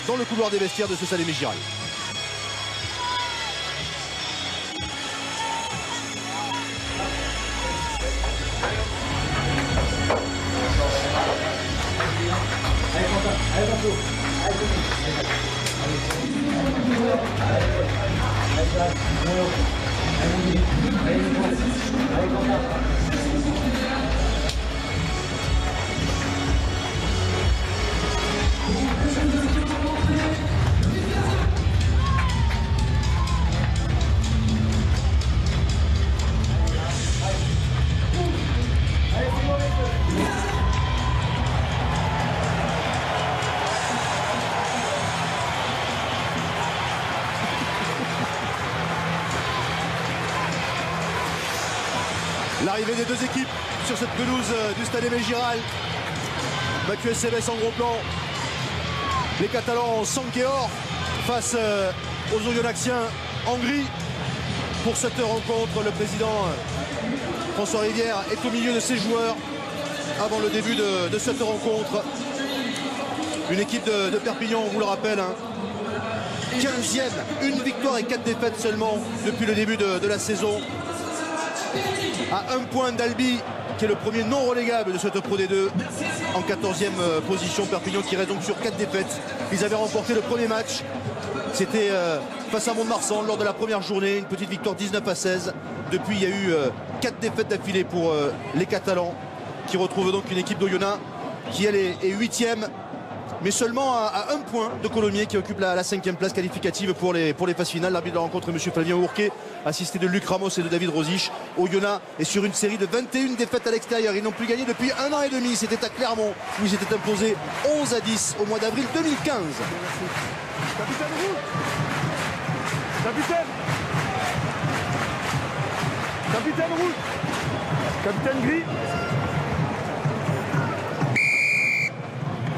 dans le couloir des vestiaires de ce Stade Aimé Giral. L'arrivée des deux équipes sur cette pelouse du Stade Aimé Giral. Mathieu Cebes en gros plan. Les Catalans en sang et or face aux Oyonnaxiens en gris. Pour cette rencontre, le président François Rivière est au milieu de ses joueurs avant le début de cette rencontre. Une équipe de Perpignan, on vous le rappelle, 15e, une victoire et 4 défaites seulement depuis le début de la saison. À un point d'Albi, qui est le premier non relégable de cette Pro D2, en 14e position. Perpignan qui reste donc sur 4 défaites. Ils avaient remporté le premier match, c'était face à Mont-de-Marsan lors de la première journée, une petite victoire 19-16. Depuis, il y a eu 4 défaites d'affilée pour les Catalans, qui retrouvent donc une équipe d'Oyonnax qui elle est 8e, mais seulement à un point de Colomiers, qui occupe la 5e place qualificative pour les phases finales. L'arbitre de la rencontre est M. Flavien Ourquet, assisté de Luc Ramos et de David Rosich. Oyonnax est sur une série de 21 défaites à l'extérieur. Ils n'ont plus gagné depuis 1 an et demi. C'était à Clermont où ils étaient imposés 11-10 au mois d'avril 2015. Capitaine rouge. Capitaine. Capitaine rouge. Capitaine gris.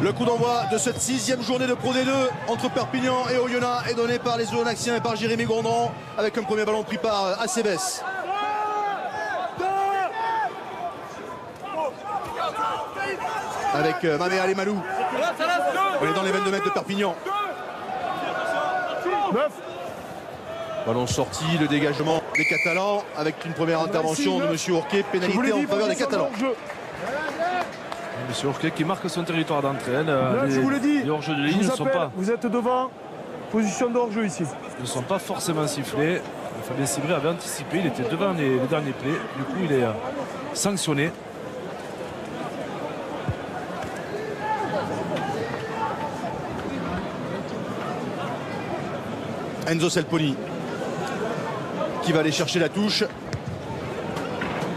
Le coup d'envoi de cette 6e journée de Pro D2 entre Perpignan et Oyonnax est donné par les Oyonnaxiens et par Jérémy Gondran, avec un premier ballon pris par Acebes. Avec Mamé Alemalou. On est dans les 22 mètres de Perpignan. Ballon sorti, le dégagement des Catalans avec une première intervention de M. Ourquet, pénalité en faveur des Catalans. Monsieur Ourquet qui marque son territoire d'entraîne. Je vous l'ai dit, les hors-jeux de ligne ne sont pas. Vous êtes devant, position de hors-jeu ici. Ne sont pas forcément sifflés. Fabien Cibré avait anticipé, il était devant les derniers plays. Du coup, il est sanctionné. Enzo Selponi qui va aller chercher la touche.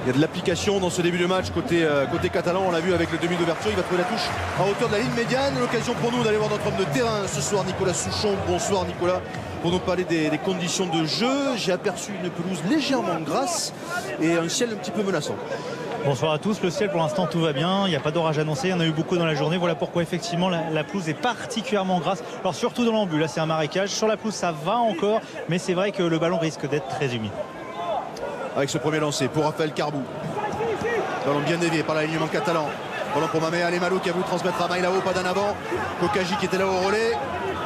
Il y a de l'application dans ce début de match côté catalan. On l'a vu avec le demi d'ouverture. Il va trouver la touche à hauteur de la ligne médiane. L'occasion pour nous d'aller voir notre homme de terrain ce soir, Nicolas Souchon. Bonsoir Nicolas, pour nous parler des conditions de jeu. J'ai aperçu une pelouse légèrement grasse et un ciel un petit peu menaçant. Bonsoir à tous. Le ciel pour l'instant tout va bien, il n'y a pas d'orage annoncé, il y en a eu beaucoup dans la journée. Voilà pourquoi effectivement la pelouse est particulièrement grasse. Alors surtout dans l'embut, là c'est un marécage. Sur la pelouse ça va encore, mais c'est vrai que le ballon risque d'être très humide. Avec ce premier lancé pour Raphaël Carbou. Ballon bien dévié par l'alignement catalan. Ballon pour Mamé Alemalou qui a voulu transmettre à Maïlao, pas d'un avant. Kokaji qui était là au relais.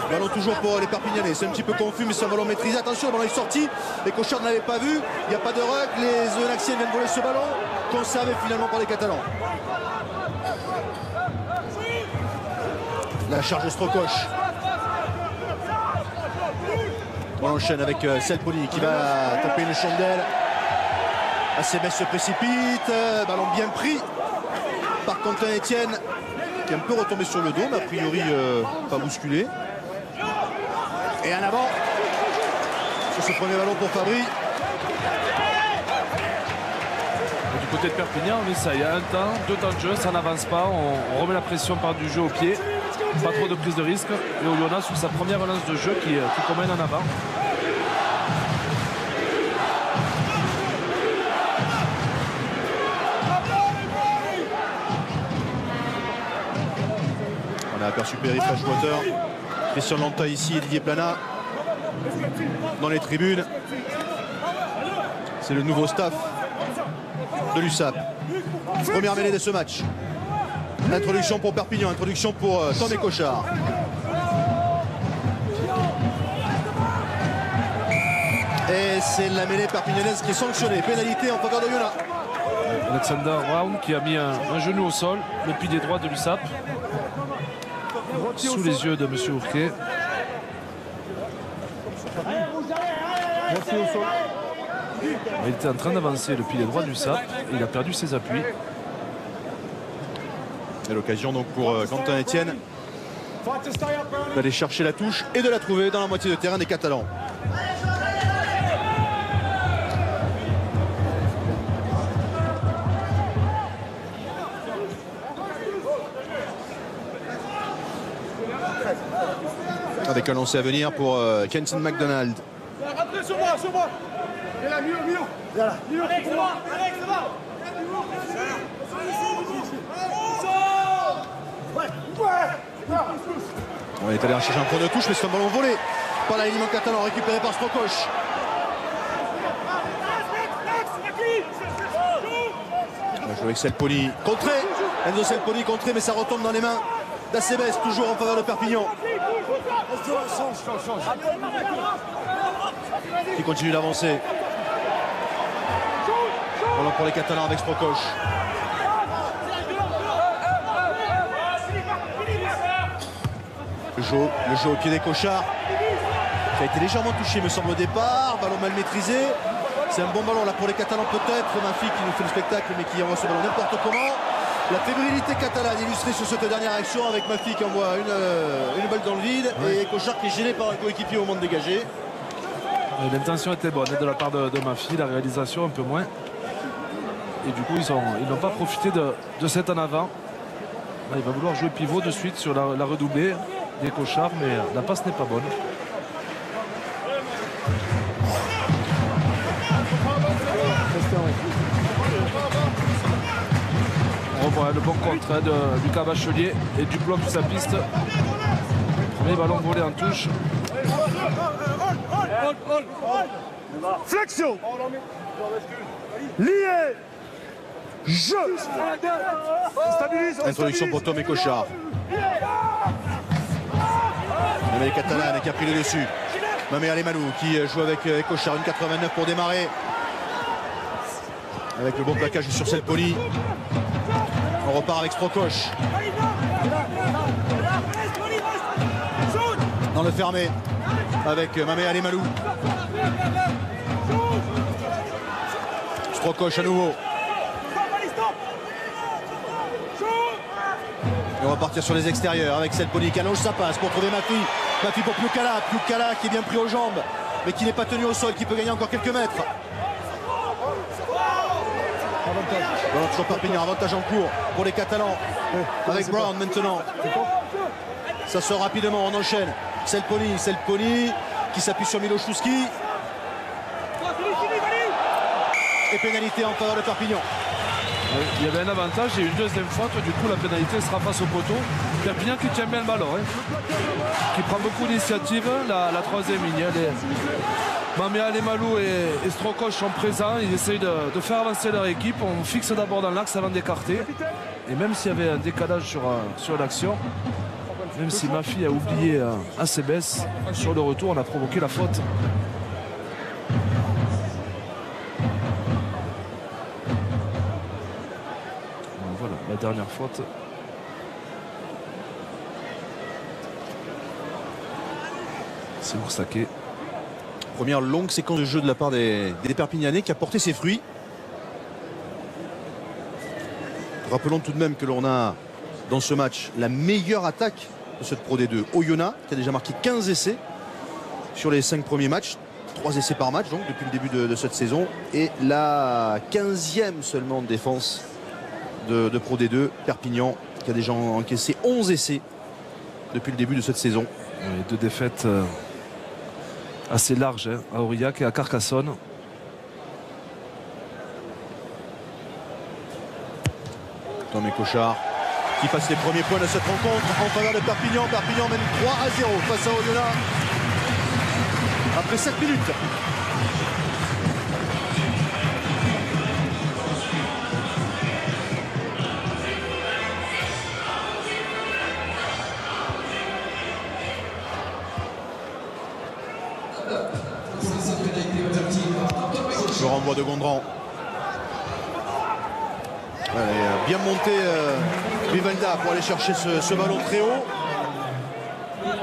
Ballon toujours pour les Perpignanais. C'est un petit peu confus, mais c'est un ballon maîtrisé. Attention, le ballon est sorti. Les Cochard ne l'avaient pas vu. Il n'y a pas de rug. Les Oyonnaxiens viennent voler ce ballon. Conservé finalement par les Catalans. La charge de Strokoch. On enchaîne avec Selponi qui va taper une chandelle. Acebes se précipite. Ballon bien pris par Quentin Etienne qui est un peu retombé sur le dos, mais a priori pas bousculé. Et en avant sur ce premier ballon pour Fabry. Du côté de Perpignan, on essaye. Il y a un temps, 2 temps de jeu, ça n'avance pas. On remet la pression par du jeu au pied. Pas trop de prise de risque. Et Oyonnax sur sa première relance de jeu qui commande en avant. On a aperçu Perry Freshwater, Christian Lanta ici et Didier Plana dans les tribunes. C'est le nouveau staff de l'USAP. Première mêlée de ce match. Introduction pour Perpignan, introduction pour Tom et Cochard. c'est la mêlée perpignanaise qui est sanctionnée. Pénalité en faveur de Oyonnax. Alexander Brown qui a mis un genou au sol, le pilier droit de l'USAP, sous les yeux de M. Ourquet. Il était en train d'avancer le pilier droit du SAP. Il a perdu ses appuis. Et l'occasion donc pour Quentin Etienne d'aller chercher la touche et de la trouver dans la moitié de terrain des Catalans. Avec un lancer à venir pour Kenton McDonald. Rentrez sur moi, sur moi. Et là, Milo. Là. Milo, c'est moi. Alex, ça va. On est allé chercher un point de touche, mais c'est un ballon volé par l'alignement catalan, récupéré par Strokosch. On va jouer avec Selponi. Contré. Enzo Selponi contré, mais ça retombe dans les mains d'Acebes, toujours en faveur de Perpignan. Qui continue d'avancer. Voilà pour les Catalans avec Strokosch. Le jeu au pied des Cochards qui a été légèrement touché me semble au départ. Ballon mal maîtrisé. C'est un bon ballon là pour les Catalans peut-être. Mafi qui nous fait le spectacle mais qui envoie ce ballon n'importe comment. La fébrilité catalane illustrée sur cette dernière action avec Mafi qui envoie une balle dans le vide et Cochard qui est gêné par un coéquipier au moment de dégager. L'intention était bonne de la part de Mafi, la réalisation un peu moins. Et du coup ils n'ont pas profité de cet en avant. Là, il va vouloir jouer pivot de suite sur la redoublée des Cochards, mais la passe n'est pas bonne. On revoit le bon contre de Lucas Bachelier et du bloc de sa piste. Premier ballon volé en touche. Flexion. Lié. Jeu. Stabilise. Introduction pour Tom et Cochard. La mêlée catalane qui a pris le dessus. Mamé Alemalou qui joue avec Cochard. Une 89 pour démarrer. Avec le bon plaquage sur Selponi. On repart avec Strokosch. Dans le fermé. Avec Mamé Alemalou. Strokosch à nouveau. Et on va partir sur les extérieurs avec Selponi qui allonge sa passe pour trouver Mafi. Mafi pour Pioukala. Pioukala qui est bien pris aux jambes mais qui n'est pas tenu au sol, qui peut gagner encore quelques mètres. Voilà, toujours Perpignan, avantage en cours pour les Catalans. Avec Brown maintenant. Ça sort rapidement, on enchaîne. Selponi qui s'appuie sur Miloszewski. Et pénalité en faveur de Perpignan. Il y avait un avantage et une deuxième faute, du coup la pénalité sera face au poteau. Perpignan qui tient bien le ballon, qui prend beaucoup d'initiative. La troisième ligne, Mamé Alemalou et Strokosch sont présents, ils essayent de faire avancer leur équipe. On fixe d'abord dans l'axe avant d'écarter. Et même s'il y avait un décalage sur l'action, même si Mafi a oublié Acebes, sur le retour on a provoqué la faute. Voilà, la dernière faute. C'est Oursaké. Première longue séquence de jeu de la part des Perpignanais qui a porté ses fruits. Rappelons tout de même que l'on a dans ce match la meilleure attaque de cette Pro D2. Oyonnax qui a déjà marqué 15 essais sur les 5 premiers matchs. 3 essais par match donc depuis le début de cette saison. Et la 15e seulement de défense de Pro D2. Perpignan qui a déjà encaissé 11 essais depuis le début de cette saison. Oui, 2 défaites assez larges à Aurillac et à Carcassonne. Tom et Cochard qui passe les premiers points de cette rencontre en faveur de Perpignan. Perpignan mène 3-0 face à Oyonnax après 7 minutes. Le renvoi de Gondran. Allez, bien monté Vivalda pour aller chercher ce ballon très haut.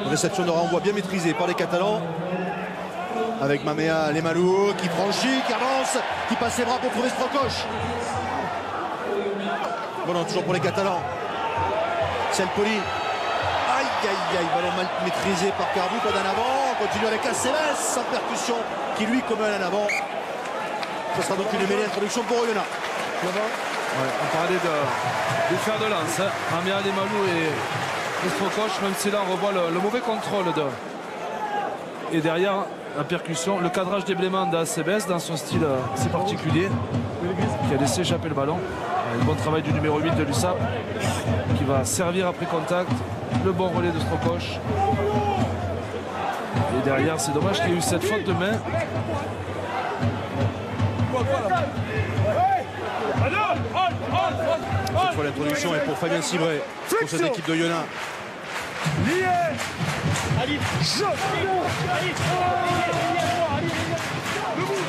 Réception de renvoi bien maîtrisée par les Catalans. Avec Mamea Lemalou qui franchit, qui avance, qui passe ses bras pour trouver Strokosch. Bon, toujours pour les Catalans. Selpoli. Aïe, aïe, aïe, ballon mal maîtrisé par Carbou, pas d'en avant. On continue avec Aceves, sans percussion, qui lui commet un en avant. Ce sera donc une mêlée introduction pour Oyonnax. Ouais, on parlait du fer de lance. Hein. Mamea Lemalou et Strokosch, même si là on revoit le mauvais contrôle et derrière la percussion, le cadrage des Blémans d'Acebes dans son style assez particulier, qui a laissé échapper le ballon. Le bon travail du numéro 8 de l'USAP qui va servir après contact. Le bon relais de Strokosch. Et derrière, c'est dommage qu'il y ait eu cette faute de main. Cette fois, l'introduction est pour Fabien Cibré, pour cette équipe de Oyonnax.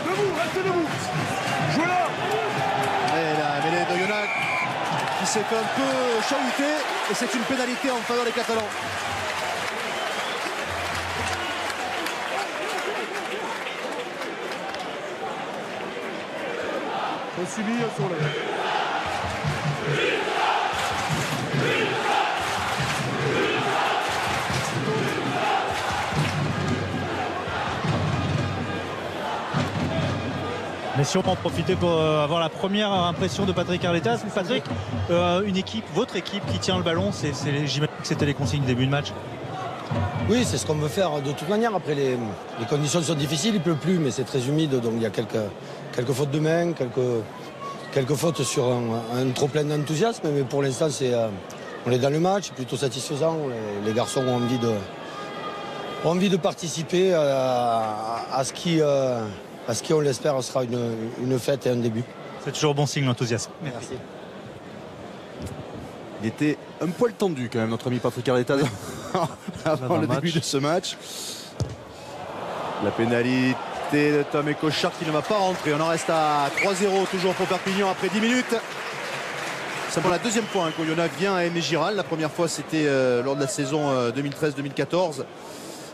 Debout, restez debout. Jouez là. Et la mêlée de Oyonnax qui s'est un peu chahuté et c'est une pénalité en faveur des Catalans. On subit sur le... Mais si on peut en profiter pour avoir la première impression de Patrick Arletas. Patrick, une équipe, votre équipe qui tient le ballon, j'imagine que c'était les consignes du début de match. Oui, c'est ce qu'on veut faire de toute manière. Après, les conditions sont difficiles, il ne pleut plus, mais c'est très humide, donc il y a quelques fautes de main, quelques fautes sur un trop plein d'enthousiasme. Mais pour l'instant, on est dans le match, c'est plutôt satisfaisant. Les garçons ont envie de participer à ce qui, on l'espère, sera une fête et un début. C'est toujours bon signe, l'enthousiasme. Merci. Il était un poil tendu quand même, notre ami Patrick Arletas, avant le début de ce match. La pénalité de Tom Cochard qui ne va pas rentrer. On en reste à 3-0 toujours pour Perpignan après 10 minutes. C'est pour la deuxième fois qu'Oyonnax vient à Aimé Giral. La première fois c'était lors de la saison 2013-2014.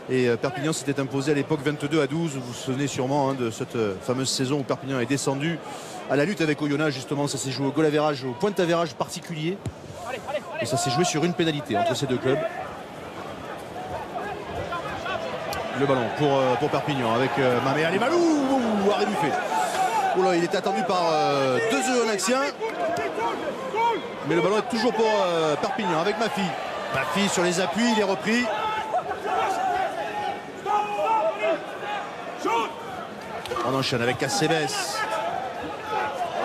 Et Perpignan s'était imposé à l'époque 22-12. Vous vous souvenez sûrement de cette fameuse saison où Perpignan est descendu à la lutte avec Oyonnax. Justement, ça s'est joué au goal average, au point average particulier. Et ça s'est joué sur une pénalité entre ces deux clubs. Le ballon pour Perpignan avec Mamea Lemalou, arrêt du fait. Oh là, il était attendu par deux Oyonnaxiens. Mais le ballon est toujours pour Perpignan avec Mafi. Mafi sur les appuis, il est repris. On enchaîne avec Acebes.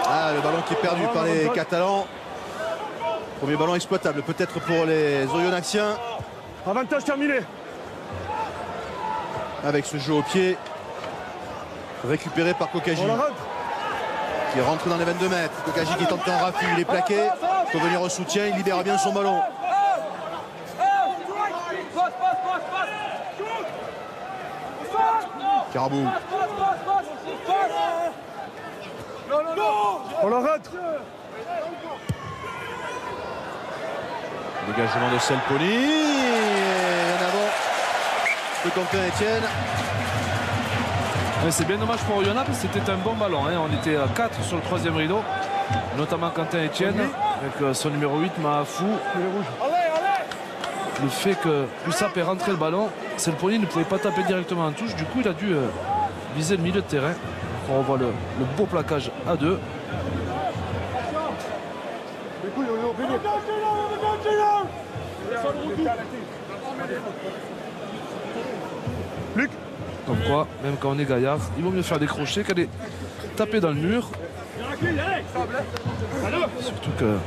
Ah, le ballon qui est perdu par les Catalans. Premier ballon exploitable peut-être pour les Oyonnaxiens. Avantage terminé. Avec ce jeu au pied. Récupéré par Kokaji. Qui rentre dans les 22 mètres. Kokaji qui tente un raffut, il est plaqué. Il faut venir au soutien, il libère bien son ballon. Carabou. On l'arrête. Dégagement de Selpoli. Et en avant de Quentin Etienne. C'est bien dommage pour Oyonnax parce que c'était un bon ballon. On était à 4 sur le troisième rideau, notamment Quentin Etienne avec son numéro 8, Mahafou. Le fait que Poussap ait rentré le ballon, Selpoli ne pouvait pas taper directement en touche. Du coup, il a dû viser le milieu de terrain. On revoit le beau plaquage à 2. Luc. Comme quoi, même quand on est gaillard, il vaut mieux faire des crochets qu'aller taper dans le mur. Surtout que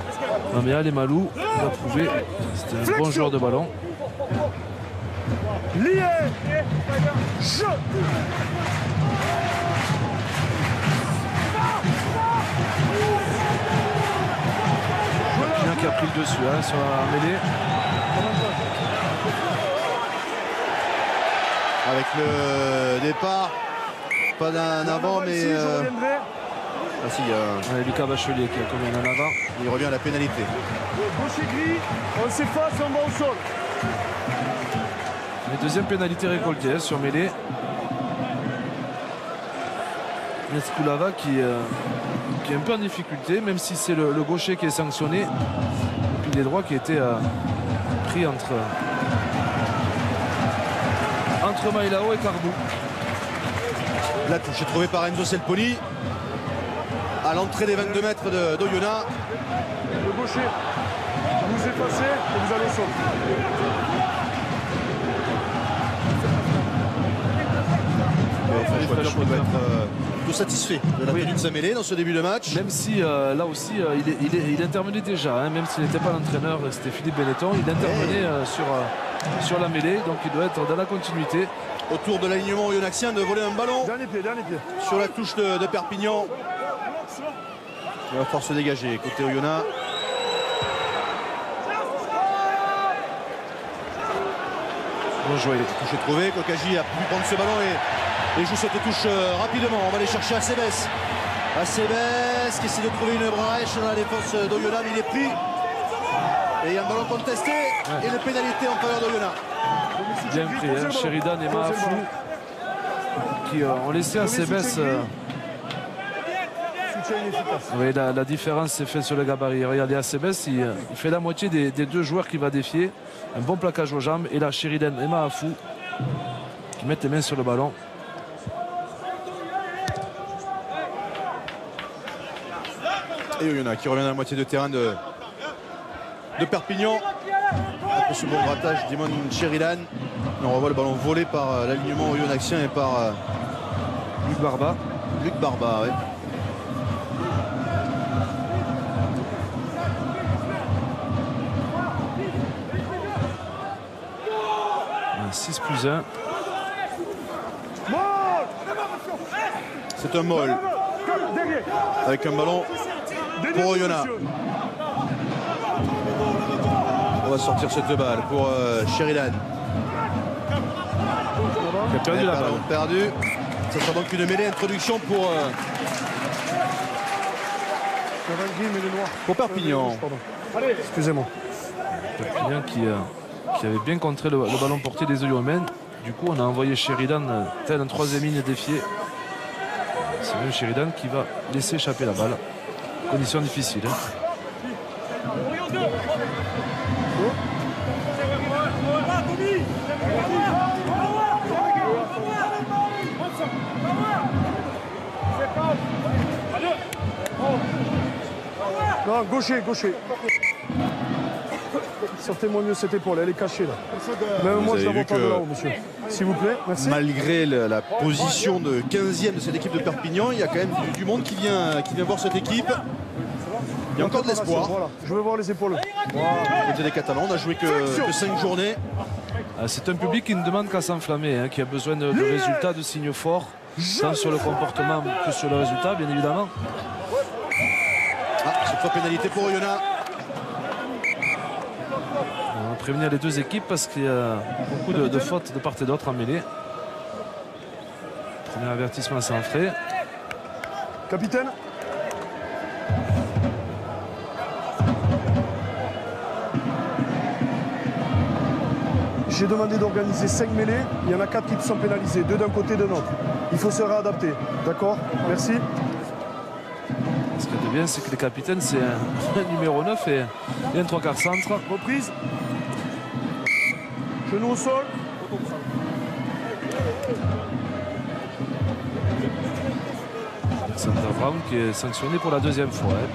Mamea Lemalou a prouvé que c'était un bon joueur de ballon. Lié. Bien qui a pris le dessus sur la mêlée. Avec le départ pas d'un avant, mais... Ah si, Lucas Bachelier qui a commis un avant. Il revient à la pénalité. Gaucher gris, on s'efface, on va au sol. Et deuxième pénalité récoltée sur mêlée. Nesculava qui est un peu en difficulté, même si c'est le gaucher qui est sanctionné. Et puis les droits qui étaient pris entre Mailao et Carbou. La touche est trouvée par Enzo Selponi à l'entrée des 22 mètres d'Oyonnax. Le gaucher, vous effacez et vous allez au sol. Le doit être plutôt satisfait de la tenue de sa mêlée dans ce début de match. Même si là aussi il intervenait déjà, hein, même s'il n'était pas l'entraîneur, c'était Philippe Benetton, il intervenait sur la mêlée, donc il doit être dans la continuité. Autour de l'alignement oyonnaxien de voler un ballon. Dernier pied. Sur la touche de Perpignan. Il va falloir se dégager côté Oyonnax. Bon joué. Touche est trouvée. Kokaji a pu prendre ce ballon et joue cette touche rapidement. On va aller chercher Acebes. Acebes qui essaie de trouver une brèche dans la défense d'Oyonnax, mais il est pris. Et il y a un ballon contesté et une pénalité en faveur d'Oyonnax. Bien pris, hein. Sheridan et Mahafou qui ont laissé Acebes. Oui, la différence s'est faite sur le gabarit. Regardez, Acebes, il fait la moitié des deux joueurs qu'il va défier. Un bon plaquage aux jambes. Et là, Sheridan et Mahafou qui mettent les mains sur le ballon. Et Oyonnax qui revient dans la moitié de terrain de Perpignan. Après ce bon grattage d'Imon Sheridan. On revoit le ballon volé par l'alignement oyonnaxien et par Luc Barba. Luc Barba, oui. 6+1. C'est un molle avec un ballon pour Oyonnax. On va sortir cette balle pour Sheridan. Qui a perdu la balle. Perdu. Ça sera donc une mêlée introduction pour Perpignan. Excusez-moi. Perpignan qui avait bien contré le ballon porté des Oyonnax. Du coup, on a envoyé Sheridan tel un troisième ligne défié. C'est même Sheridan qui va laisser échapper la balle. Condition difficile. Hein. Non, gaucher. Sortez-moi mieux cette épaule, elle est cachée là. Même moi je la vois pas de là-haut, monsieur. S'il vous plaît, merci. Malgré la position de 15e de cette équipe de Perpignan, il y a quand même du monde qui vient voir cette équipe. Il y a encore de l'espoir. Voilà, je veux voir les épaules. Côté des Catalans, on n'a joué que 5 journées. C'est un public qui ne demande qu'à s'enflammer, hein, qui a besoin de résultats, de signes forts, tant sur le comportement que sur le résultat, bien évidemment. Cette fois pénalité pour Oyonnax. On va prévenir les deux équipes parce qu'il y a beaucoup de fautes de part et d'autre en mêlée. Premier avertissement sans frais. Capitaine. J'ai demandé d'organiser 5 mêlées. Il y en a 4 qui sont pénalisés, 2 d'un côté, 2 de l'autre. Il faut se réadapter. D'accord? Merci. Ce qui est bien, c'est que le capitaine, c'est un numéro 9 et un 3/4 centre. Reprise. Genou au sol. Alexander Brown qui est sanctionné pour la deuxième fois. Hein,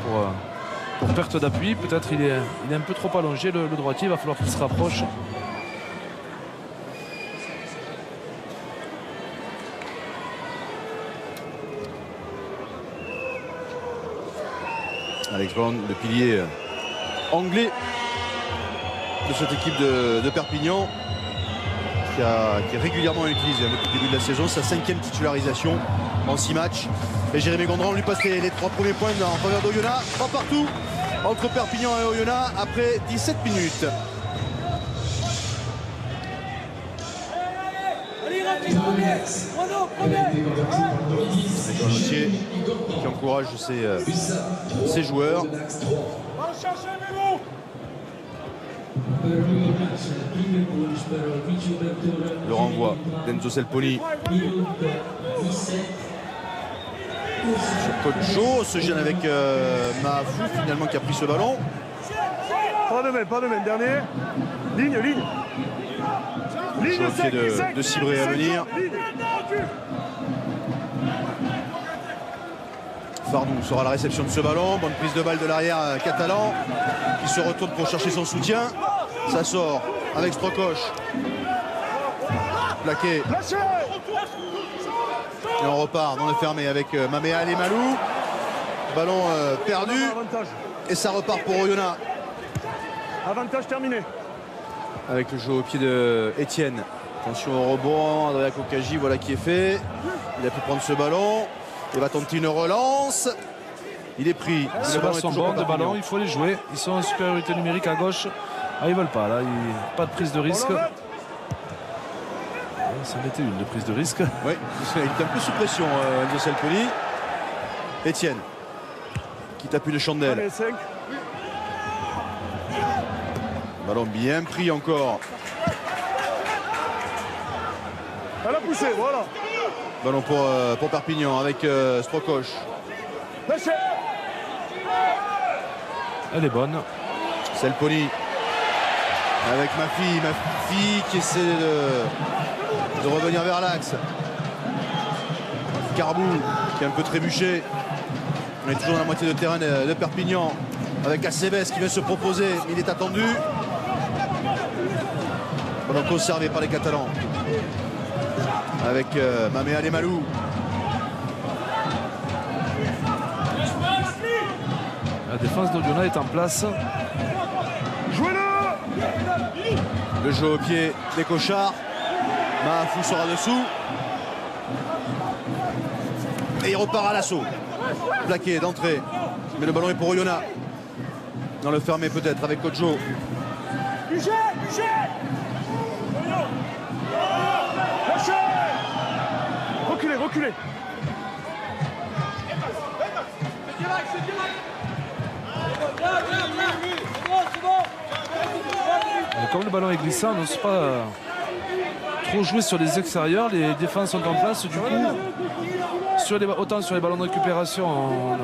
pour perte d'appui. Peut-être il est un peu trop allongé, le droitier. Il va falloir qu'il se rapproche. Alex Brown, le pilier anglais de cette équipe de Perpignan, qui est régulièrement utilisé depuis le début de la saison, sa 5e titularisation en 6 matchs. Et Jérémy Gondran lui passe les 3 premiers points en faveur d'Oyonnax. Pas partout entre Perpignan et Oyonnax après 17 minutes. Gauthier qui encourage ses joueurs. Le renvoi d'Enzo Selponi. Sur Kojo se gêne avec Mahafou finalement qui a pris ce ballon. Pas de main, dernier. Ligne. Sur le pied de Cibré à venir. Fardou sera à la réception de ce ballon. Bonne prise de balle de l'arrière catalan qui se retourne pour chercher son soutien. Ça sort avec Strokosch. Plaqué. Et on repart dans le fermé avec Mamea Alemalu. Ballon perdu. Et ça repart pour Oyonnax. Avantage terminé. Avec le jeu au pied de Etienne. Attention au rebond. Adria Kokaji, voilà qui est fait. Il a pu prendre ce ballon. Il va tenter une relance. Il est pris. Les balles sont bons, de ballon, il faut les jouer. Ils sont en supériorité numérique à gauche. Ah, ils veulent pas, là. Pas de prise de risque. Ça en était une de prise de risque. Oui, il est un peu sous pression, Enzo Selponi. Etienne qui tape une chandelle. Allez, 5. Ballon bien pris encore. Elle a poussé, voilà. Ballon pour Perpignan avec Strokosch. Lâchez. Elle est bonne. Selponi avec Mafi qui essaie de revenir vers l'axe. Carbou qui est un peu trébuché. On est toujours dans la moitié de terrain de Perpignan avec Acebes qui vient se proposer. Il est attendu. Ballon conservé par les Catalans avec Mamea Alemalu. La défense d'Oyonnax est en place. Jouez-le. Le jeu au pied des Cochards. Mahafou sera dessous. Et il repart à l'assaut. Plaqué d'entrée. Mais le ballon est pour Oyonnax. Dans le fermé peut-être avec Kojo. Reculez. Mais comme le ballon est glissant, on n'ose pas trop jouer sur les extérieurs. Les défenses sont en place. Du coup, autant sur les ballons de récupération,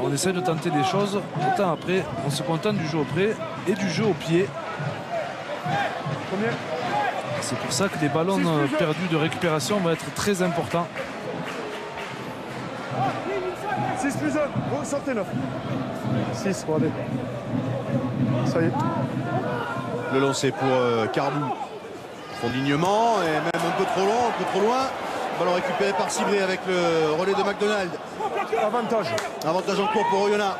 on essaie de tenter des choses. Autant après, on se contente du jeu au près et du jeu au pied. C'est pour ça que les ballons perdus de récupération vont être très importants. 6 plus 1, oh, sortez 9. 6, bon allez. Ça y est. Le lancer pour Carbou. Son lignement est même un peu trop long, un peu trop loin. Ballon récupéré par Cibré avec le relais de McDonald. Avantage en cours pour Oyonnax.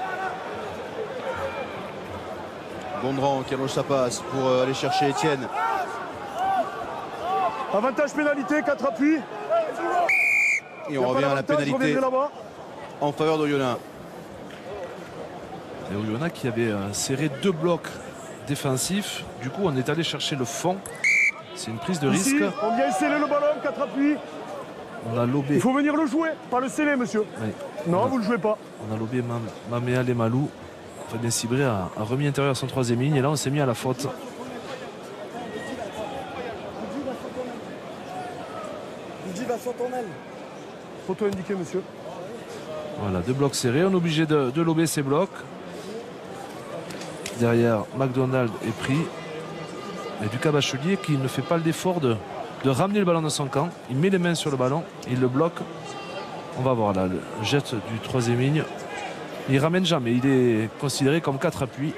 Gondran qui allonge sa passe pour aller chercher Etienne. Avantage pénalité, 4 appuis. Et on revient à la pénalité en faveur d'Oyonnax. Et Oyonnax qui avait serré 2 blocs défensifs. Du coup, on est allé chercher le fond. C'est une prise de risque. Ici, on vient sceller le ballon, 4 appuis. On a lobé. Il faut venir le jouer, pas le sceller, monsieur. Oui. Non, vous ne le jouez pas. On a lobé Mamea Alemalu. Fabien Cibré a remis intérieur à son 3e ligne. Et là, on s'est mis à la faute. Photo indiquée, monsieur. Voilà, 2 blocs serrés. On est obligé de lober ces blocs. Derrière, McDonald est pris. Et Lucas Bachelier qui ne fait pas l'effort de ramener le ballon dans son camp. Il met les mains sur le ballon, il le bloque. On va voir là le jet du 3e ligne. Il ramène jamais, il est considéré comme 4 appuis.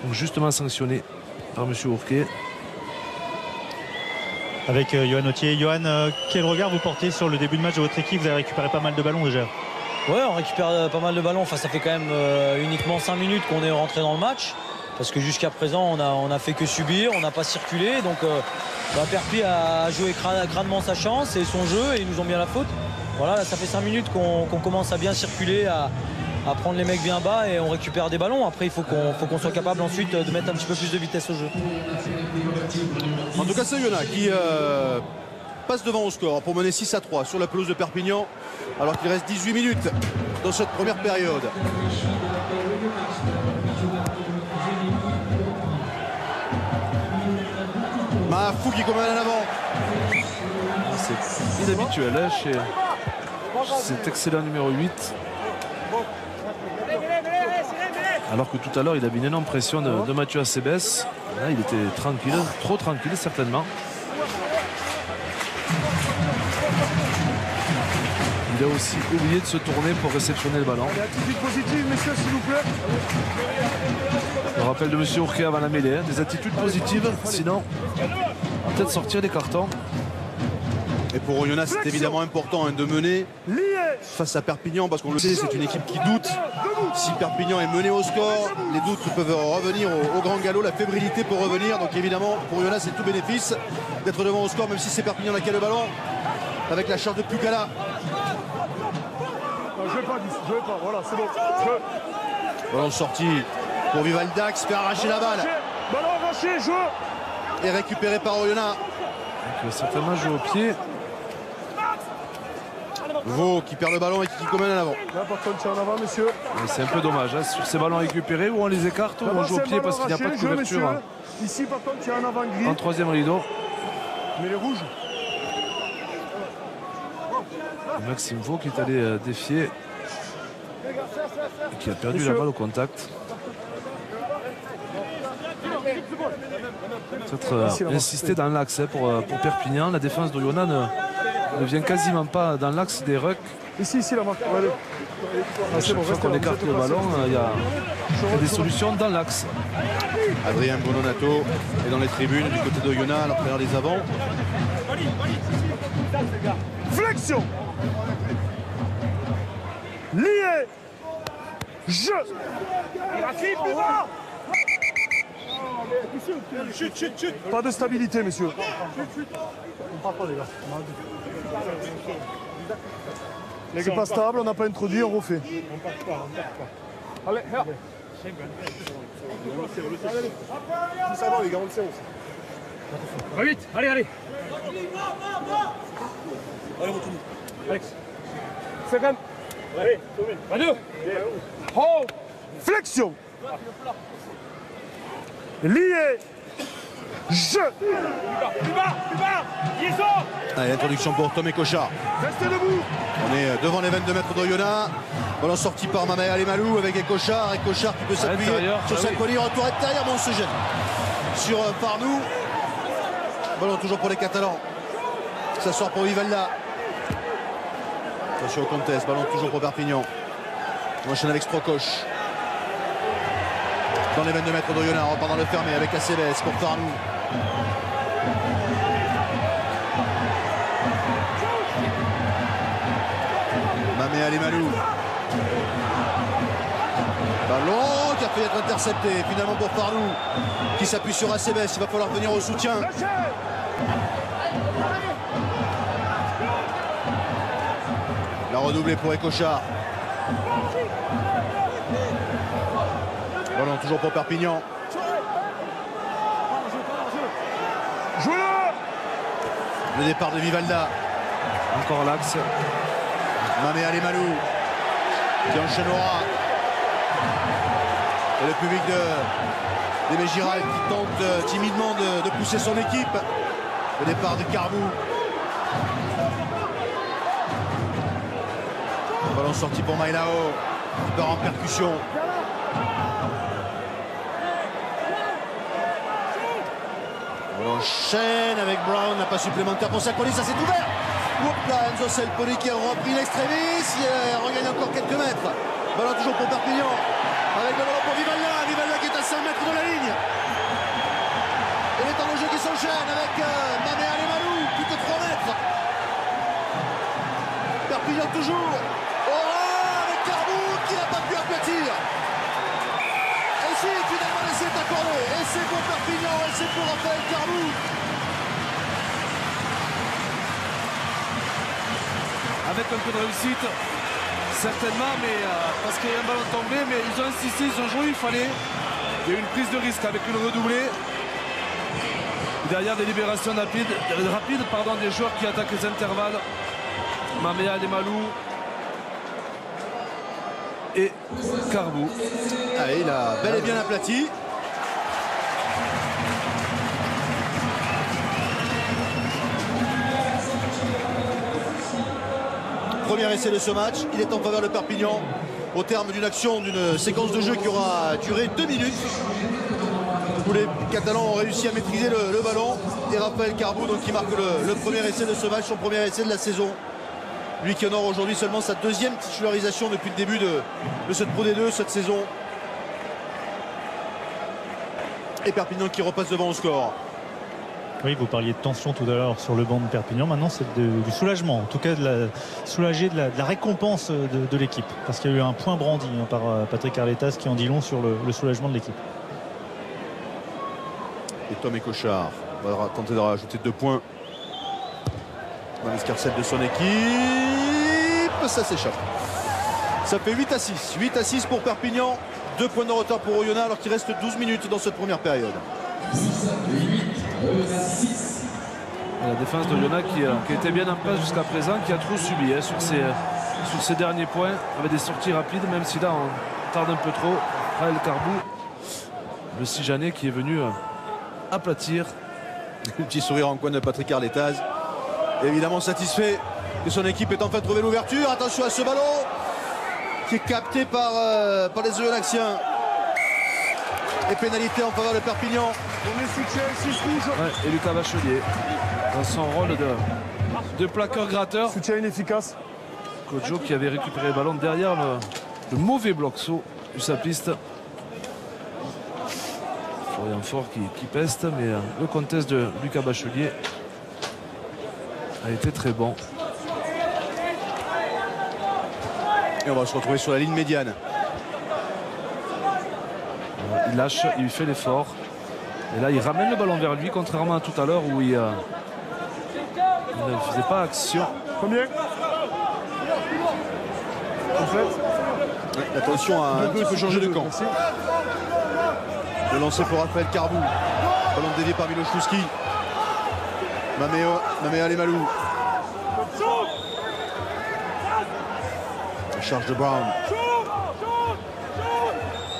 Donc justement sanctionné par M. Ourquet. Avec Johan Autier. Johan, quel regard vous portez sur le début de match de votre équipe? Vous avez récupéré pas mal de ballons déjà. Ouais, on récupère pas mal de ballons. Enfin, ça fait quand même uniquement 5 minutes qu'on est rentré dans le match. Parce que jusqu'à présent, on a fait que subir, on n'a pas circulé. Donc, Perpi a joué crânement sa chance et son jeu et ils nous ont mis à la faute. Voilà, là, ça fait 5 minutes qu'on commence à bien circuler, à prendre les mecs bien bas et on récupère des ballons. Après, il faut qu'on soit capable ensuite de mettre un petit peu plus de vitesse au jeu. En tout cas, c'est Oyonnax qui passe devant au score pour mener 6-3 sur la pelouse de Perpignan, alors qu'il reste 18 minutes dans cette première période. Mahfou qui commande en avant. C'est inhabituel hein, chez cet excellent numéro 8. Alors que tout à l'heure il avait une énorme pression de Mathieu Acebes. Là il était tranquille, trop tranquille certainement. Il a aussi oublié de se tourner pour réceptionner le ballon. Attitude positive, messieurs, s'il vous plaît. Le rappel de M. Ourquet avant la mêlée, hein, des attitudes positives, sinon on va peut-être sortir des cartons. Et pour Oyonnax, c'est évidemment important hein, de mener face à Perpignan, parce qu'on le sait, c'est une équipe qui doute. Si Perpignan est mené au score, les doutes peuvent revenir au grand galop, la fébrilité peut revenir. Donc évidemment, pour Oyonnax, c'est tout bénéfice d'être devant au score, même si c'est Perpignan qui a le ballon, avec la charge de Pukala. Non, je vais pas, voilà, c'est bon. Ballon sorti pour Vivalda qui se fait arracher la balle. Ballon arraché, jeu. Et récupéré par Oyonnax. Il va certainement jouer au pied. Vaux qui perd le ballon et qui commande en avant. Là, par contre, c'est en avant, messieurs. C'est un peu dommage hein, sur ces ballons récupérés où on les écarte ou on joue au pied parce qu'il n'y a pas de couverture. Hein. Ici, par contre, il y a un avant gris. En troisième rideau. Mais les rouges. Maxime Vaux qui est allé défier et qui a perdu la balle au contact. Peut-être insister dans l'axe hein, pour Perpignan. La défense d'Oyonnax ne vient quasiment pas dans l'axe des rucks. Ici, la marque. Allez. À chaque fois qu'on écarte le ballon, il y a des solutions dans l'axe. Adrien Bononato est dans les tribunes du côté d'Oyonnax, l'entraîneur des avants. Flexion. Lié. Jeu. Pas de stabilité, messieurs. On part pas, les gars. C'est pas stable, on n'a pas introduit, on refait. On part pas. Allez, ça va, les gars, on le sait aussi. Va vite, allez. Allez, retourne. Alex. 50. Allez, à deux. Oh. Flexion. Lié. Jeu. Plus bas. Liaison. Allez, l'introduction pour Tom Ekocha. Restez debout. On est devant les 22 mètres d'Oyonnax. Ballon sorti par Mamaï Alemalou avec Ekochar. Ekochar qui peut s'appuyer sur sa collier. Retour intérieur, bon, on se gêne. Sur Parnou. Ballon toujours pour les Catalans. Ça sort pour Vivalda. Attention au contest. Ballon toujours pour Perpignan. On enchaîne avec Strokoch. Dans les 22 mètres d'Oyonnax, on repart dans le fermé avec Acebes pour Parnou. Mamé Alemalou. Ballon qui a failli être intercepté finalement pour Parnou qui s'appuie sur Acebes. Il va falloir venir au soutien. La redoublée pour Ekochar. Ballon toujours pour Perpignan. Le départ de Vivalda. Encore l'axe. Mamé Alemalou qui enchaînera. Et le public des Mégiral qui tente timidement de pousser son équipe. Le départ de Carmou. Ballon sorti pour Mailao qui part en percussion. On enchaîne avec Brown, n'a pas supplémentaire pour Sakoli, ça s'est ouvert. Oups là, Enzo Selpoli qui a repris l'extrémis, il regagne encore quelques mètres. Ballon toujours pour Perpignan, avec le ballon pour Vivalda, Vivalda qui est à 5 mètres de la ligne. Et les temps de jeu qui s'enchaînent avec Mamé Alemalou, plus que 3 mètres. Perpignan toujours. Avec Carmou qui n'a pas pu aplatir. Et si finalement l'essai est accordé. Et c'est pour Perpignan, et c'est pour Raphaël Carmou. Avec un peu de réussite, certainement, mais parce qu'il y a un ballon tombé, mais ils ont insisté, ils ont joué, il y a eu une prise de risque avec une redoublée. Derrière des libérations rapides des joueurs qui attaquent les intervalles. Mamea Lemalou et Carbou. Allez, il a bel et bien aplati. Premier essai de ce match, il est en faveur de Perpignan au terme d'une action, d'une séquence de jeu qui aura duré 2 minutes où les Catalans ont réussi à maîtriser le ballon et Raphaël Carbou donc qui marque le premier essai de ce match, son premier essai de la saison. Lui qui honore aujourd'hui seulement sa deuxième titularisation depuis le début de cette Pro D2 cette saison. Et Perpignan qui repasse devant au score. Oui, vous parliez de tension tout à l'heure sur le banc de Perpignan. Maintenant, c'est du soulagement. En tout cas, soulager de la récompense de l'équipe. Parce qu'il y a eu un point brandi par Patrick Arletas qui en dit long sur le soulagement de l'équipe. Et Tom Écochard va tenter de rajouter 2 points dans l'escarcelle de son équipe. Ça s'échappe. Ça fait 8-6. 8-6 pour Perpignan. 2 points de retard pour Oyonnax alors qu'il reste 12 minutes dans cette première période. La défense de Oyonnax qui était bien en place jusqu'à présent, qui a trop subi sur ses derniers points, avec des sorties rapides, même si là on tarde un peu trop. Raphaël Carbou, le Sijanais qui est venu aplatir. Le petit sourire en coin de Patrick Arletaz. Évidemment satisfait que son équipe ait enfin trouvé l'ouverture. Attention à ce ballon qui est capté par les Oyonnaxiens. Et pénalité en faveur de Perpignan. Ouais, et Lucas Bachelier dans son rôle de plaqueur-gratteur. Soutien inefficace. Kojo qui avait récupéré le ballon derrière le mauvais bloc saut du sapiste. Florian Fort qui peste, mais le contest de Lucas Bachelier a été très bon. Et on va se retrouver sur la ligne médiane. Il lâche, il fait l'effort. Et là, il ramène le ballon vers lui, contrairement à tout à l'heure où il ne faisait pas action. Combien? Attention à un petit peu changer de camp. Merci. Le lancer pour Raphaël Carbou. Ballon dévié par Miloszewski. Mamea Lemalou. La charge de Brown.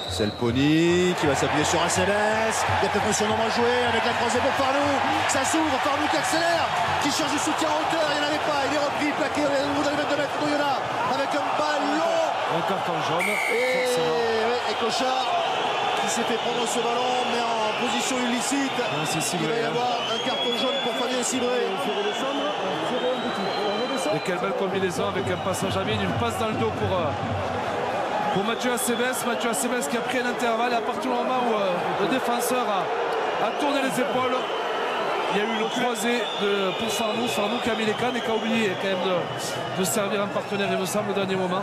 Selponi qui va s'appuyer sur SMS. Il y a peut-être son nombre à jouer avec la croisée pour Farnou. Ça s'ouvre, Farnou qui accélère, qui cherche du soutien en hauteur. Il n'y en avait pas. Il est repris, plaqué au niveau de 22 mètres d'Oyonnax avec un ballon. Un carton jaune. Et Cochard qui s'est fait prendre ce ballon, mais en position illicite. Il va y avoir un carton jaune pour Fabien Cibré. Et quelle belle combinaison avec un passage à vide, une passe dans le dos pour Mathieu Acebes. Mathieu Acebes qui a pris un intervalle. À partir du moment où le défenseur a tourné les épaules, il y a eu le croisé pour Farnou. Farnou qui a mis les cannes et qui a oublié quand même de servir un partenaire, il me semble, au dernier moment.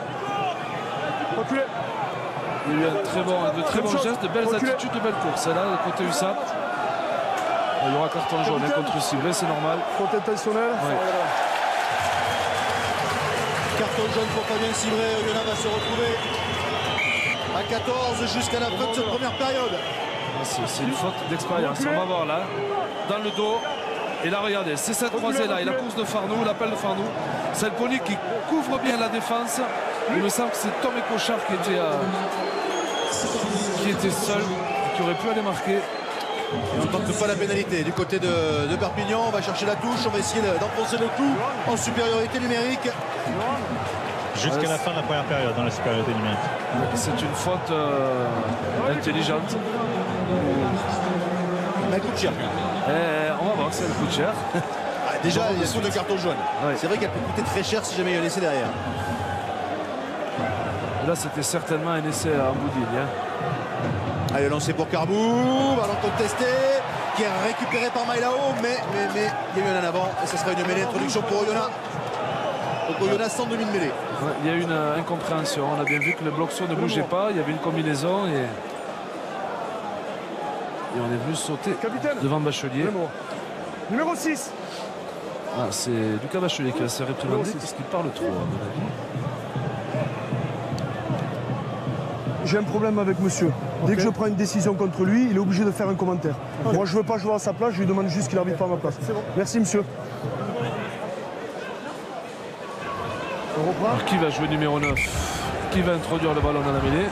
Il y a eu de très bons gestes, de belles attitudes, de belles courses. Et là, côté USAP, il y aura carton jaune contre Cibré, c'est normal. Faute intentionnelle. Ouais. Carton jaune pour Fabien Cibré. Oyonnax va se retrouver à 14 jusqu'à la fin de cette première période. C'est une faute d'expérience. On va voir là, dans le dos. Et là, regardez, c'est cette croisée-là. Et la course de Farnou, l'appel de Farnou. Selponi qui couvre bien la défense. Il me semble que c'est Tom Écochard qui était seul, qui aurait pu aller marquer. Et on ne tente pas la pénalité du côté de Perpignan. On va chercher la touche, on va essayer d'enfoncer le clou en supériorité numérique. Jusqu'à la fin de la première période dans la supériorité numérique. C'est une faute intelligente. Mais elle coûte cher. On va voir si elle coûte cher. Déjà, il y a surtout de carton jaune. Ouais. C'est vrai qu'elle peut coûter très cher si jamais il y a un essai derrière. Et là, c'était certainement un essai à Amboudine. Allez, lancé pour Carbou, ballon contesté, qui est récupéré par Mailao, mais il y a eu un en avant et ce sera une mêlée d'introduction pour Oyonnax. Donc Oyonnax sans demi-mêlée. Ouais, il y a eu une incompréhension. On a bien vu que le bloc saut ne bougeait pas. Il y avait une combinaison et on est venu sauter devant Bachelier. Numéro 6. Ah, c'est Lucas Bachelier qui va se réprimander parce qu'il parle trop, à mon avis. j'ai un problème avec monsieur. Dès que je prends une décision contre lui, il est obligé de faire un commentaire. Moi, je ne veux pas jouer à sa place, je lui demande juste qu'il arbitre pas à ma place. Merci, monsieur. On reprend. Alors, qui va jouer numéro 9? Qui va introduire le ballon dans la mêlée?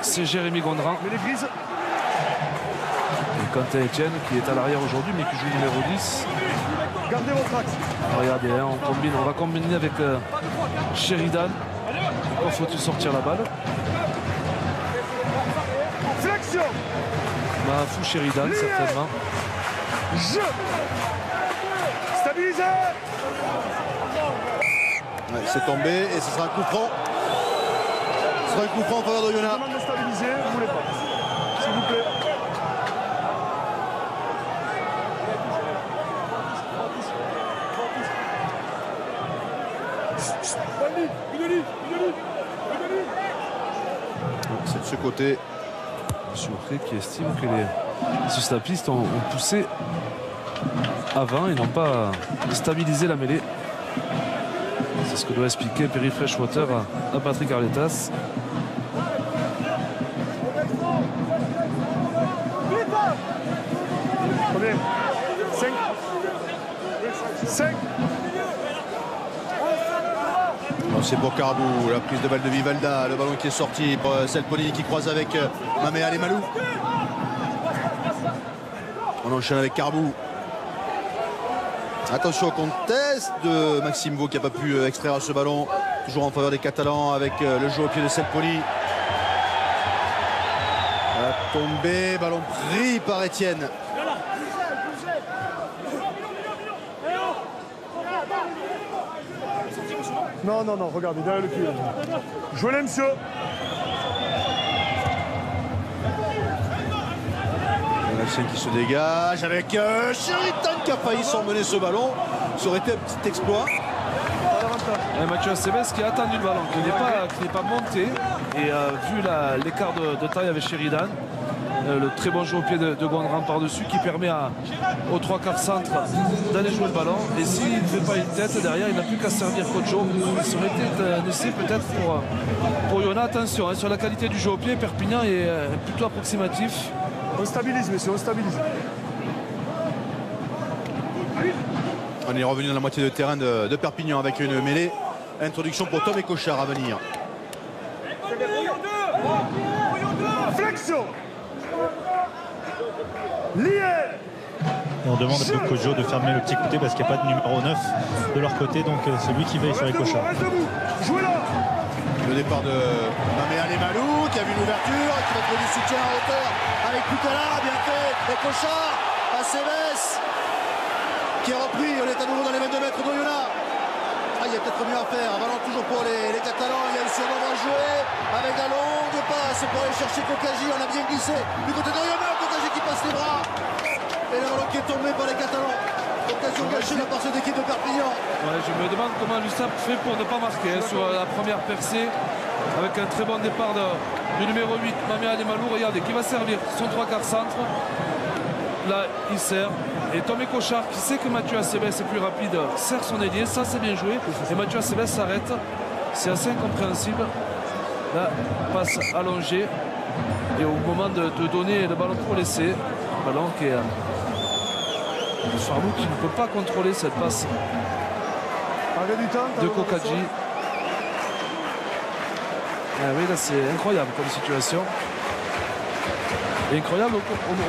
C'est Jérémy Gondrin. Mais les grises. Et Quentin Etienne qui est à l'arrière aujourd'hui mais qui joue numéro 10. Gardez votre axe. Regardez, hein, on va combiner avec Sheridan. Encore faut-il sortir la balle. Flexion. Mahafou Sheridan certainement. Jeu. Stabilisé. Ouais, c'est tombé et ce sera un coup franc. Ce sera un coup franc en faveur d'Oyonnax. Je demande de stabiliser, vous voulez pas. S'il vous plaît. C'est de ce côté. M. Aucré qui estime que les sustapistes ont poussé avant et n'ont pas stabilisé la mêlée. C'est ce que doit expliquer Perry Freshwater à Patrick Arletas. Combien 5. 5. C'est pour Carbou, la prise de balle de Vivalda, le ballon qui est sorti pour Selponi qui croise avec Mamé Alemalu. On enchaîne avec Carbou. Attention au contest de Maxime Vaux qui n'a pas pu extraire ce ballon. Toujours en faveur des Catalans avec le jeu au pied de Selponi. La tombée, ballon pris par Etienne. Non, non, non, regardez, derrière le pied. Jouez-les, monsieur. L'action qui se dégage avec Sheridan qui a failli s'emmener ce ballon. Ça aurait été un petit exploit. Et Mathieu Acebes qui a attendu le ballon, qui n'est pas monté. Et vu l'écart de taille avec Sheridan, le très bon jeu au pied de Gondrin par-dessus qui permet aux trois quarts centre d'aller jouer le ballon. Et s'il ne fait pas une tête derrière, il n'a plus qu'à servir Kojo. Ça aurait été un essai peut-être pour Yona. Attention hein, sur la qualité du jeu au pied, Perpignan est plutôt approximatif. On stabilise, messieurs, on stabilise. On est revenu dans la moitié de terrain de Perpignan avec une mêlée. Introduction pour Tom et Cochard à venir. Flexion. Lié. Et on demande à Kojo de fermer le petit côté parce qu'il n'y a pas de numéro 9 de leur côté, donc c'est lui qui veille sur les cochards. Jouez là. Le départ de Mamé Alemalu qui a vu l'ouverture, qui va trouver du soutien à hauteur avec Poutala, bien fait, et Cochard, Acebes qui est repris, on est à nouveau dans les 22 mètres d'Oyonnax. Il y a peut-être mieux à faire, un ballon toujours pour les Catalans, il y a le surnombre à jouer, avec la longue passe pour aller chercher Kokaji, on a bien glissé, du côté d'Oyonnax, Kokaji qui passe les bras, et le ballon qui est tombé par les Catalans. Occasion gâchée là par cette équipe de Perpignan. Ouais, je me demande comment l'USAP fait pour ne pas marquer hein, sur la première percée, avec un très bon départ du numéro 8, Mamé Alemalu, regardez, qui va servir son trois quarts centre. Là, il sert. Et Tomé Cochard, qui sait que Mathieu Acebes est plus rapide, sert son ailier. Ça, c'est bien joué. Et Mathieu Acebes s'arrête. C'est assez incompréhensible. Là, passe allongée. Et au moment de donner le ballon pour l'essai, le ballon qui est... Farlou qui ne peut pas contrôler cette passe de Kokaji. Ah oui, là, c'est incroyable comme situation. Et incroyable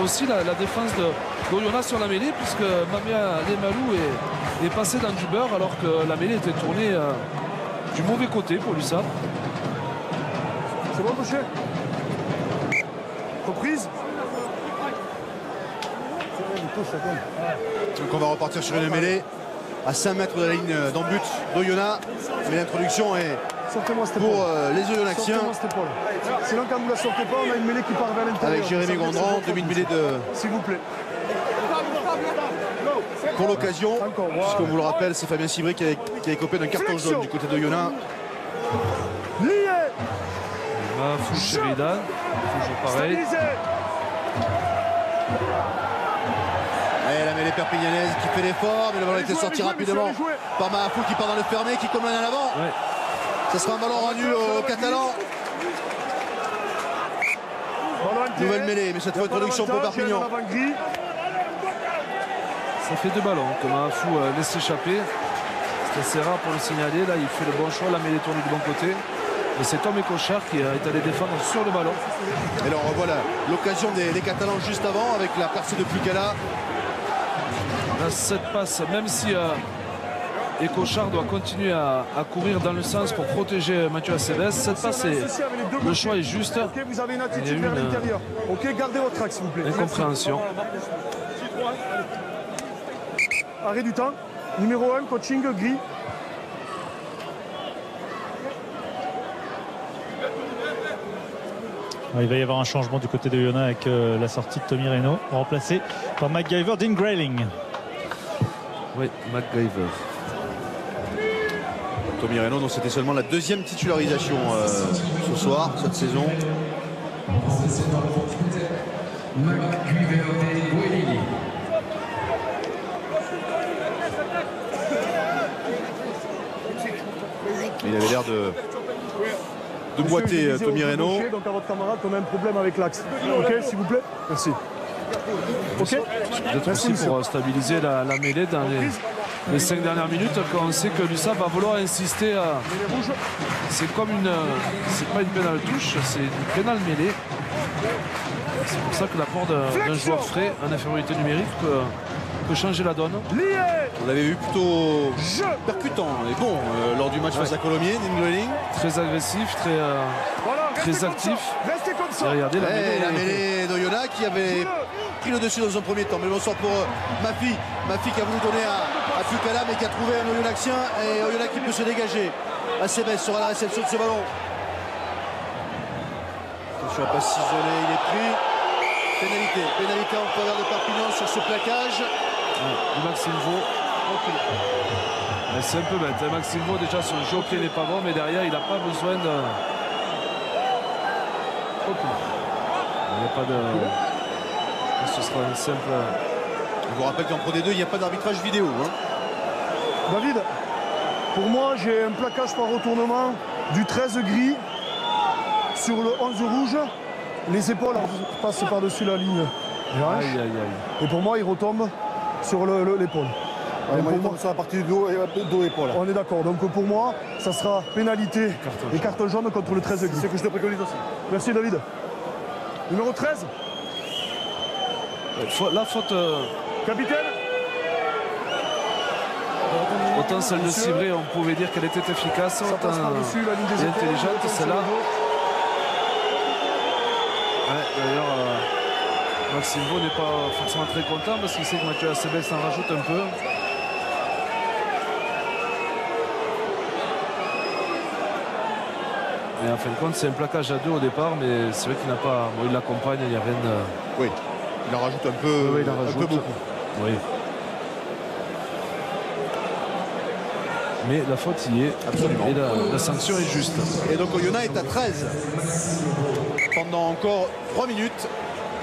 aussi la défense d'Oyonnax sur la mêlée, puisque Mamé Alemalu est passé dans du beurre alors que la mêlée était tournée du mauvais côté pour l'USAP. C'est bon, Boucher. Reprise. Donc on va repartir sur une mêlée à 5 mètres de la ligne d'en-but d'Oyonnax. Mais l'introduction est pour les Oyonnaxiens. Sinon, quand vous la sortez pas, on a une mêlée qui part vers l'intérieur. Avec Jérémy Gondrin, demi-mêlée de... S'il vous plaît. Pour l'occasion, puisqu'on vous le rappelle, c'est Fabien Civry qui a écopé d'un carton jaune du côté d'Oyonnax. Lié. Mahafou Sheridan, toujours pareil. Et la mêlée perpignanaise qui fait l'effort, mais le ballon a été sorti rapidement par Mahafou qui part dans le fermé, qui commande à l'avant. Ouais. Ça sera un ballon rendu aux Catalans. Nouvelle mêlée, mais cette fois introduction pour Perpignan. Ça fait 2 ballons que Mahafou laisse échapper. C'est assez rare pour le signaler. Là, il fait le bon choix, la mêlée tournée du bon côté. Et c'est Tom Écochard qui est allé défendre sur le ballon. Et alors voilà l'occasion des Catalans juste avant avec la percée de Pucala. Là, cette passe, même si Écochard doit continuer à courir dans le sens pour protéger Mathieu Acebes, cette passe, le choix est juste. Ok, vous avez une attitude vers l'intérieur. Ok, gardez votre axe, s'il vous plaît. Incompréhension. Arrêt du temps. Numéro 1, coaching gris. Il va y avoir un changement du côté de Yona avec la sortie de Tommy Reynaud, remplacé par MacGyver Dean Grayling. Oui, MacGyver. Tommy Reynaud, donc c'était seulement la 2e titularisation ce soir, cette saison. Il avait l'air de boiter Tommy Reynaud. Donc à votre camarade qu'on a un problème avec l'axe. Ok, s'il vous plaît. Merci. Ok. Peut-être aussi pour stabiliser la mêlée dans les 5 dernières minutes, quand on sait que l'USAP va vouloir insister. C'est comme c'est pas une pénale touche, c'est une pénale mêlée. C'est pour ça que l'apport d'un joueur frais en infériorité numérique peut changer la donne. On l'avait vu plutôt percutant et bon lors du match face à Colomiers, Dean Grayling. Très agressif, très actif. Restez comme ça. Regardez La mêlée d'Oyonnax qui avait pris le dessus dans un premier temps. Mais bon sort pour Mafi. Mafi qui a voulu donner à Pucala mais qui a trouvé un Oyonnaxien et Oyonnax qui peut se dégager. Acebes sera la réception de ce ballon. Attention à pas s'isoler, il est pris. Pénalité en faveur de Perpignan sur ce plaquage. Du Maxime Vaux. C'est un peu bête. Maxime Vaux, déjà, son jeu au pied n'est pas bon, mais derrière, il n'a pas besoin de. Il n'y a pas de. Ce sera un simple. Je vous rappelle qu'en Pro D2, il n'y a pas d'arbitrage vidéo. Hein. David, pour moi, j'ai un plaquage par retournement du 13 gris sur le 11 rouge. Les épaules passent par-dessus la ligne. Aïe, aïe, aïe. Et pour moi, il retombe sur l'épaule. Sur la partie du dos-épaule. On est d'accord. Donc pour moi, ça sera pénalité et carton jaune contre le 13 gris. C'est que je te préconise aussi. Merci David. Numéro 13. La faute. Capitaine. Autant celle de Civré, on pouvait dire qu'elle était efficace. Ça passe par-dessus la ligne des épaules. Intelligente, celle-là. D'ailleurs, Maxime Vaux n'est pas forcément très content parce qu'il sait que Mathieu Acebes s'en rajoute un peu. Et en fin de compte, c'est un plaquage à 2 au départ, mais c'est vrai qu'il n'a pas. Bon, il l'accompagne, il n'y a rien de. Oui, il en rajoute un peu, Oui, il en rajoute. un peu beaucoup. Oui. Mais la faute y est. Absolument. Et la sanction est juste. Et donc Oyonnax est à 13 pendant encore 3 minutes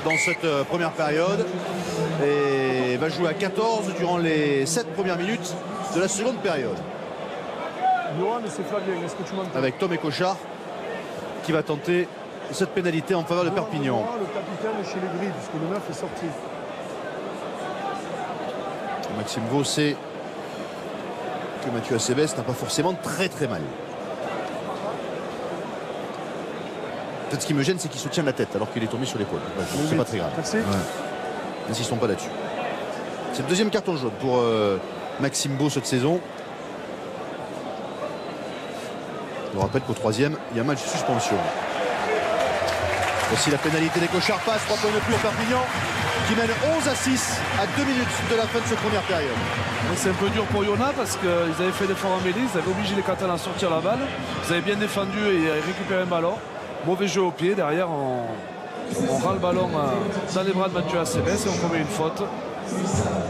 dans cette première période et va jouer à 14 durant les 7 premières minutes de la seconde période. Johan, c'est Flavien, est-ce que tu m'entends? Avec Tom Écochard qui va tenter cette pénalité en faveur de Perpignan. Le capitaine chez les grilles, puisque le 9 est sorti. Maxime Vaux sait que Mathieu Acebes n'a pas forcément très mal. Peut-être ce qui me gêne, c'est qu'il se tient la tête alors qu'il est tombé sur l'épaule. C'est pas très grave. Merci. Ouais. N'insistons pas là-dessus. C'est le deuxième carton jaune pour Maxime Vaux cette saison. Je vous rappelle qu'au troisième, il y a un match de suspension. Voici la pénalité des Cochards passe, 3 points de plus pour Perpignan qui mène 11-6 à 2 minutes de la fin de cette première période. C'est un peu dur pour Yona parce qu'ils avaient fait l'effort en mêlée, ils avaient obligé les Catalans à sortir la balle. Ils avaient bien défendu et récupéré un ballon. Mauvais jeu au pied, derrière on rend le ballon dans les bras de Mathieu Acebes et on commet une faute.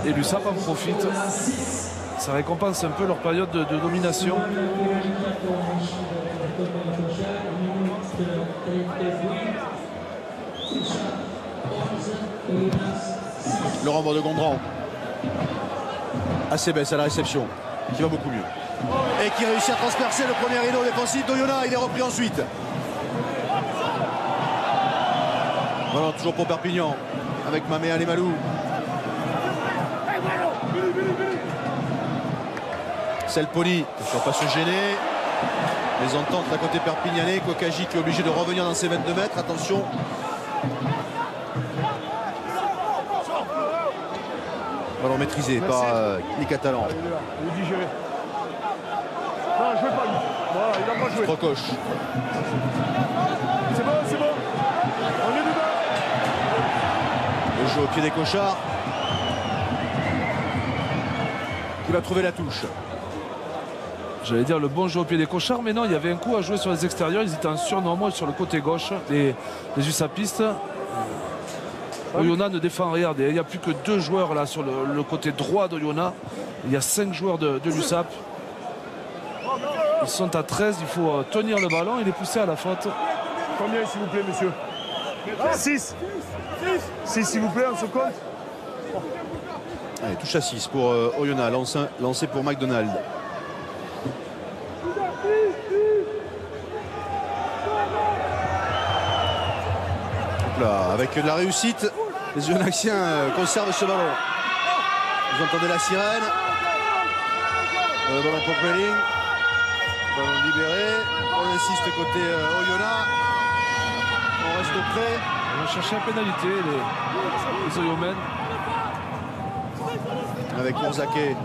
Et l'USAP en profite. Ça récompense un peu leur période de domination. Laurent Bordegondran. Acebes à la réception, qui va beaucoup mieux. Et qui réussit à transpercer le premier rideau défensif d'Oyonnax. Il est repris ensuite. Voilà, toujours pour Perpignan avec Mamé Alemalou. Selpoli, il ne faut pas se gêner. Les ententes à côté perpignanais. Kokaji qui est obligé de revenir dans ses 22 mètres. Attention. Ballon maîtrisé par les Catalans. Il est digéré. Non, je ne vais pas lui. Voilà, il n'a pas joué. Strokosch. C'est bon, c'est bon. On est dedans. Le jeu au pied des cochards. Qui va trouver la touche. J'allais dire le bon jeu au pied des cochards, mais non, il y avait un coup à jouer sur les extérieurs. Ils étaient en surnombre sur le côté gauche, les USAPistes. Oyonnax ne défend rien. Il n'y a plus que 2 joueurs là sur le côté droit d'Oyonnax. Il y a 5 joueurs de l'USAP. Ils sont à 13, il faut tenir le ballon et les pousser à la faute. Combien s'il vous plaît, monsieur? 6. 6 s'il vous plaît, on se compte. Allez, touche à 6 pour Oyonnax, lancé pour McDonald. Là, avec de la réussite, les Oyonnaxiens conservent ce ballon. Vous entendez la sirène. Ballon pour Grelling. Ballon libéré. On insiste côté Oyonnax. On reste près. On va chercher la pénalité, les Oyomènes. Avec Mourzaké.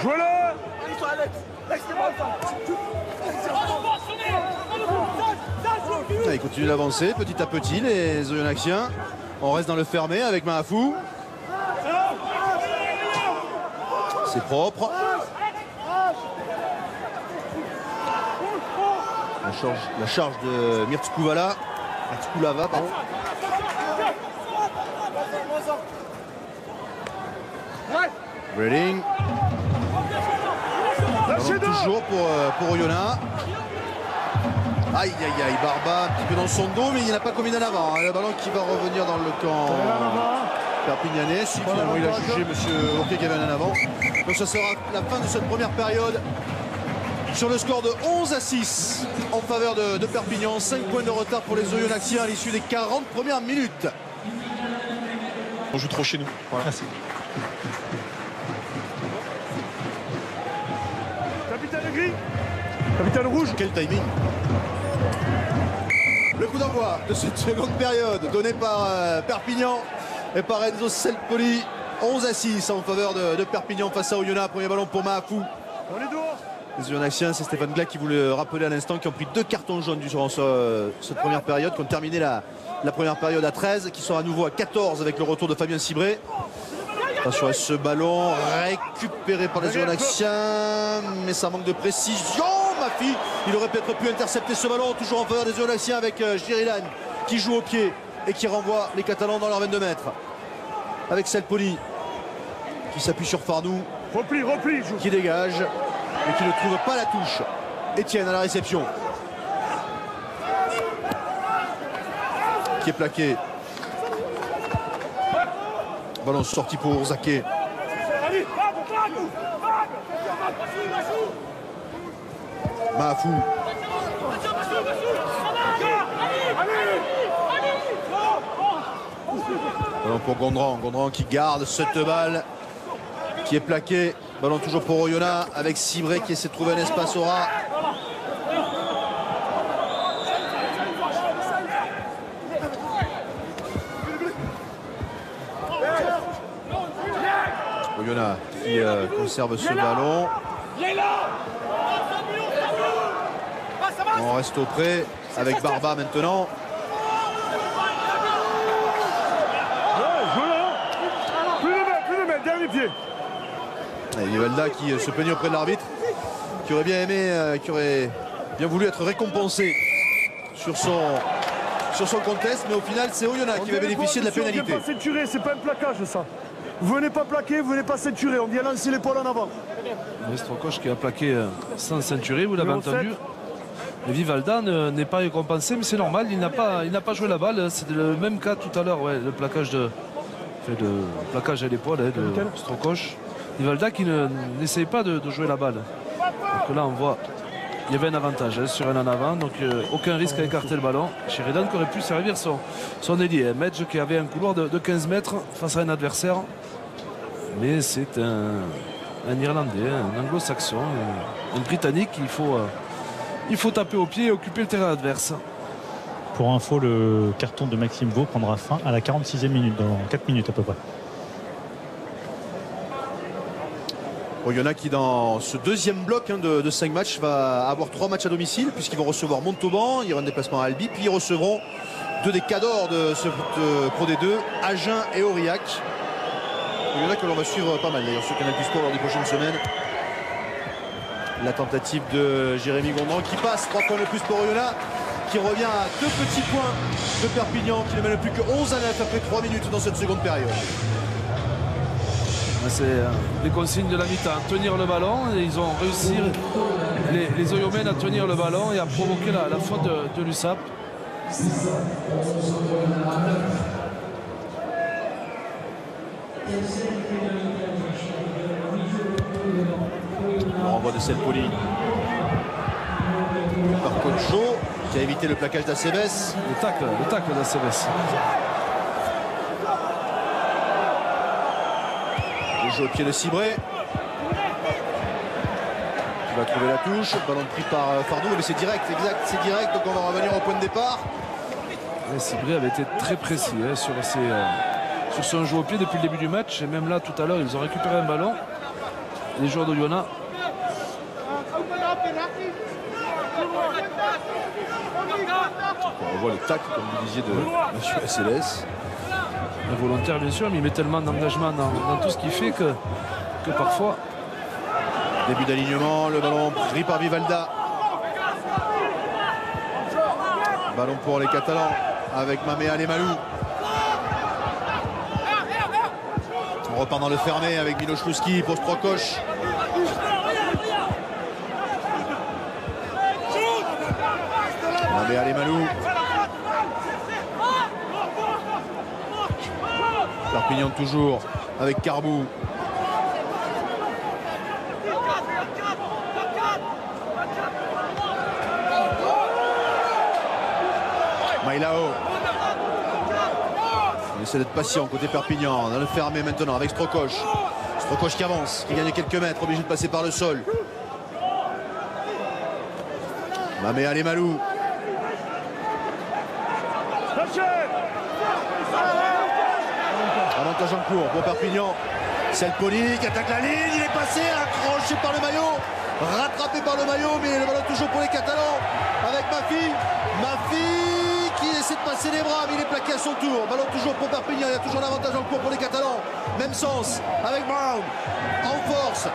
Jouez-le. Ils continuent d'avancer petit à petit, les Oyonnaxiens. On reste dans le fermé avec Mahafou. C'est propre. La charge de Mirtskouvala. Mirtskoulava, pardon. Reading. Toujours pour Oyonnax. Aïe aïe aïe, Barba un petit peu dans son dos, mais il n'a pas commis d'en avant. Le ballon qui va revenir dans le camp perpignanais. Si finalement il a jugé monsieur Hockey qui avait un en avant. Donc ça sera la fin de cette première période. Sur le score de 11-6 en faveur de Perpignan. 5 points de retard pour les Oyonnaxiens à l'issue des 40 premières minutes. On joue trop chez nous. Voilà. Merci. Capitaine gris. Capitaine rouge. Quel timing. Le coup d'envoi de cette seconde période donné par Perpignan et par Enzo Selpoli. 11-6 en faveur de Perpignan face à Oyonnax. Premier ballon pour Mahafou. On est dehors. Les Oyonnaxiens, c'est Stéphane Glac qui vous le rappelait à l'instant, qui ont pris 2 cartons jaunes durant cette première période, qui ont terminé la première période à 13, qui sont à nouveau à 14 avec le retour de Fabien Cibré. Attention à ce ballon récupéré par les Oyonnaxiens, mais ça manque de précision. Mafi, il aurait peut-être pu intercepter ce ballon, toujours en faveur des Oyonnaxiens avec Jirilan qui joue au pied et qui renvoie les Catalans dans leurs 22 mètres. Avec Selpoli qui s'appuie sur Farnou, Repli, qui dégage et qui ne trouve pas la touche. Etienne à la réception, qui est plaqué. Ballon sorti pour Zaké. Mahafou. Ballon pour Gondran. Gondran qui garde cette balle, qui est plaqué. Ballon toujours pour Oyonnax avec Cibré qui essaie de trouver un espace au ras. Oyonnax qui conserve ce ballon. On reste auprès avec Barba maintenant. Plus de main, dernier pied. Et Vivalda qui se peigne auprès de l'arbitre, qui aurait bien aimé, qui aurait bien voulu être récompensé sur son contest, mais au final c'est Oyonnax qui va bénéficier de la pénalité. On vient pas ceinturer, c'est pas un plaquage ça. Vous venez pas plaquer, vous venez pas ceinturer, on vient lancer l'épaule en avant. Strokosch qui a plaqué sans ceinturer, vous l'avez entendu. Et Vivalda n'est pas récompensé, mais c'est normal, il n'a pas joué la balle. C'est le même cas tout à l'heure, ouais, le plaquage à l'épaule de Strokosch. Vivalda qui n'essaye pas de jouer la balle. Donc là on voit il y avait un avantage sur un en avant, donc aucun risque à écarter le ballon. Sheridan qui aurait pu servir son ailier. Medj qui avait un couloir de 15 mètres face à un adversaire. Mais c'est un Irlandais, un anglo-saxon, un Britannique. Il faut taper au pied et occuper le terrain adverse. Pour info, le carton de Maxime Vaux prendra fin à la 46e minute, dans 4 minutes à peu près. Bon, il y en a qui dans ce deuxième bloc de 5 matchs va avoir 3 matchs à domicile puisqu'ils vont recevoir Montauban, il y aura un déplacement à Albi, puis ils recevront 2 des cadors de ce Pro D2, Agen et Aurillac. Il y en a que l'on va suivre pas mal d'ailleurs sur Canal+ Sport lors des prochaines semaines. La tentative de Jérémy Gondran qui passe 3 points de plus pour Oyonnax, qui revient à 2 petits points de Perpignan qui ne mène plus que 11 à 9 après 3 minutes dans cette seconde période. C'est les consignes de la mi-temps, tenir le ballon, et ils ont réussi, les Oyomènes, à tenir le ballon et à provoquer la faute de l'USAP. Le renvoi de Selpoli par Concho qui a évité le plaquage d'Acebes. Le tacle d'Acebes. Le jeu au pied de Cibré. Il va trouver la touche. Ballon pris par Fardou, mais c'est direct, exact, c'est direct. Donc on va revenir au point de départ. Cibré avait été très précis sur son jeu au pied depuis le début du match. Et même là, tout à l'heure, ils ont récupéré un ballon. Les joueurs d'Oyonnax. On voit le tacle, comme vous disiez, de M. SLS. Volontaire bien sûr, mais il met tellement d'engagement dans tout ce qu'il fait que parfois. Début d'alignement, le ballon pris par Vivalda. Ballon pour les Catalans avec Mamea Lemalou. On repart dans le fermé avec Miloš Luski pour Strokoš. Mamea Lemalou. Perpignan toujours avec Carbou. Mailao. On essaie d'être patient côté Perpignan. Dans le fermé maintenant avec Strokoš. Strokoš qui avance, qui gagne quelques mètres, obligé de passer par le sol. Mamea Lemalou. Avantage en cours pour Perpignan. Selpoli qui attaque la ligne, il est passé, accroché par le maillot, rattrapé par le maillot, mais le ballon toujours pour les Catalans avec Mafi. Mafi qui essaie de passer les bras, mais il est plaqué à son tour. Ballon toujours pour Perpignan, il y a toujours l'avantage en cours pour les Catalans. Même sens avec Brown en force.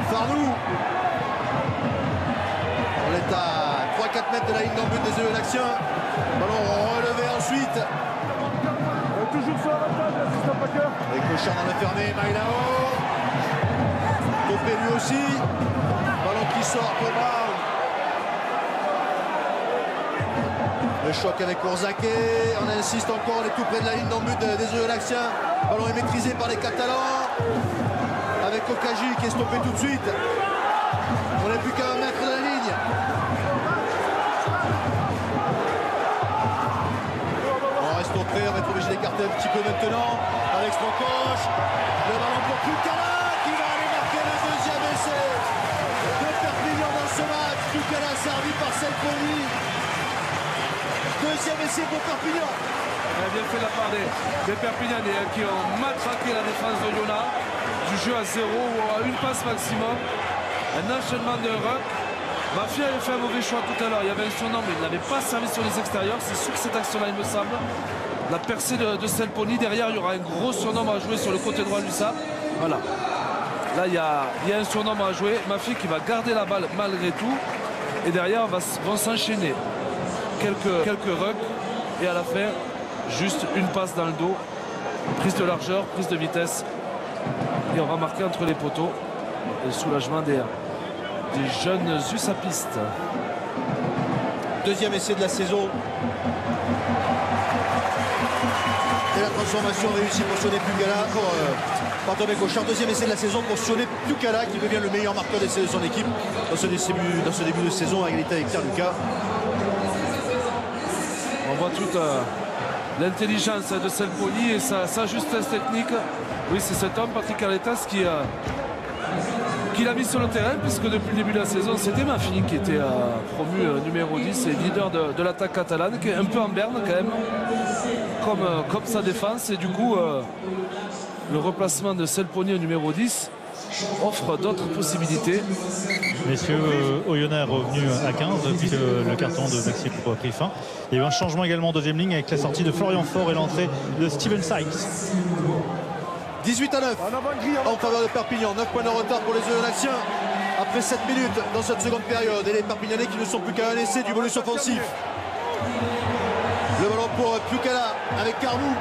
Fardou. On est à 3-4 mètres de la ligne d'en but des Oyonnaxiens. Ballon relevé ensuite. Toujours sur l'avantage, l'assistant Packer. Avec Cochard dans le fermé, Mailao. Topé lui aussi. Ballon qui sort pour Brown. Le choc avec Orzake. On insiste encore, on est tout près de la ligne d'en but des Oyonnaxiens. Ballon est maîtrisé par les Catalans. Avec Okaji qui est stoppé tout de suite. On n'est plus qu'à 1 mètre de la ligne. On va être obligé d'écarter un petit peu maintenant avec Strokoš. Le ballon pour Kukala qui va aller marquer le deuxième essai de Perpignan dans ce match. Kukala servi par Selpoli. Deuxième essai pour Perpignan. Il a bien fait la part des Perpignanais qui ont matraqué la défense de Oyonnax. Du jeu à 0 ou à une passe maximum. Un enchaînement de ruck. Mafi avait fait un mauvais choix tout à l'heure. Il y avait un surnom, mais il n'avait pas servi sur les extérieurs. C'est sur cette action-là, il me semble. La percée de Selpoli. Derrière, il y aura un gros surnom à jouer sur le côté droit de l'USAP. Voilà. Là, il y a un surnom à jouer. Mafi qui va garder la balle malgré tout. Et derrière, vont s'enchaîner quelques rucks. Et à la fin, juste une passe dans le dos. Prise de largeur, prise de vitesse. Et on va marquer entre les poteaux. Le soulagement des jeunes USAPistes. Deuxième essai de la saison. Et la transformation réussie pour Sioné Pukala, pour Tome Kochar. Deuxième essai de la saison pour Sioné Pukala qui devient le meilleur marqueur d'essai de son équipe dans ce début de saison à égalité avec Pierre Lucas. On voit toute l'intelligence de Selponi et sa justesse technique. Oui, c'est cet homme, Patrick Arletas, qui l'a mis sur le terrain, puisque depuis le début de la saison, c'était Mafi qui était promu numéro 10 et leader de l'attaque catalane, qui est un peu en berne quand même, comme sa défense. Et du coup, le replacement de Selponi au numéro 10 offre d'autres possibilités. Messieurs, Oyonnax est revenu à 15 puisque le carton de Maxime a pris fin. Il y a eu un changement également en deuxième ligne avec la sortie de Florian Faure et l'entrée de Steven Sykes. 18-9 en faveur de Perpignan. 9 points de retard pour les Oyonnaxiens après 7 minutes dans cette seconde période. Et les Perpignanais qui ne sont plus qu'à un essai du bonus offensif. Le ballon pour Pukala avec Carmou.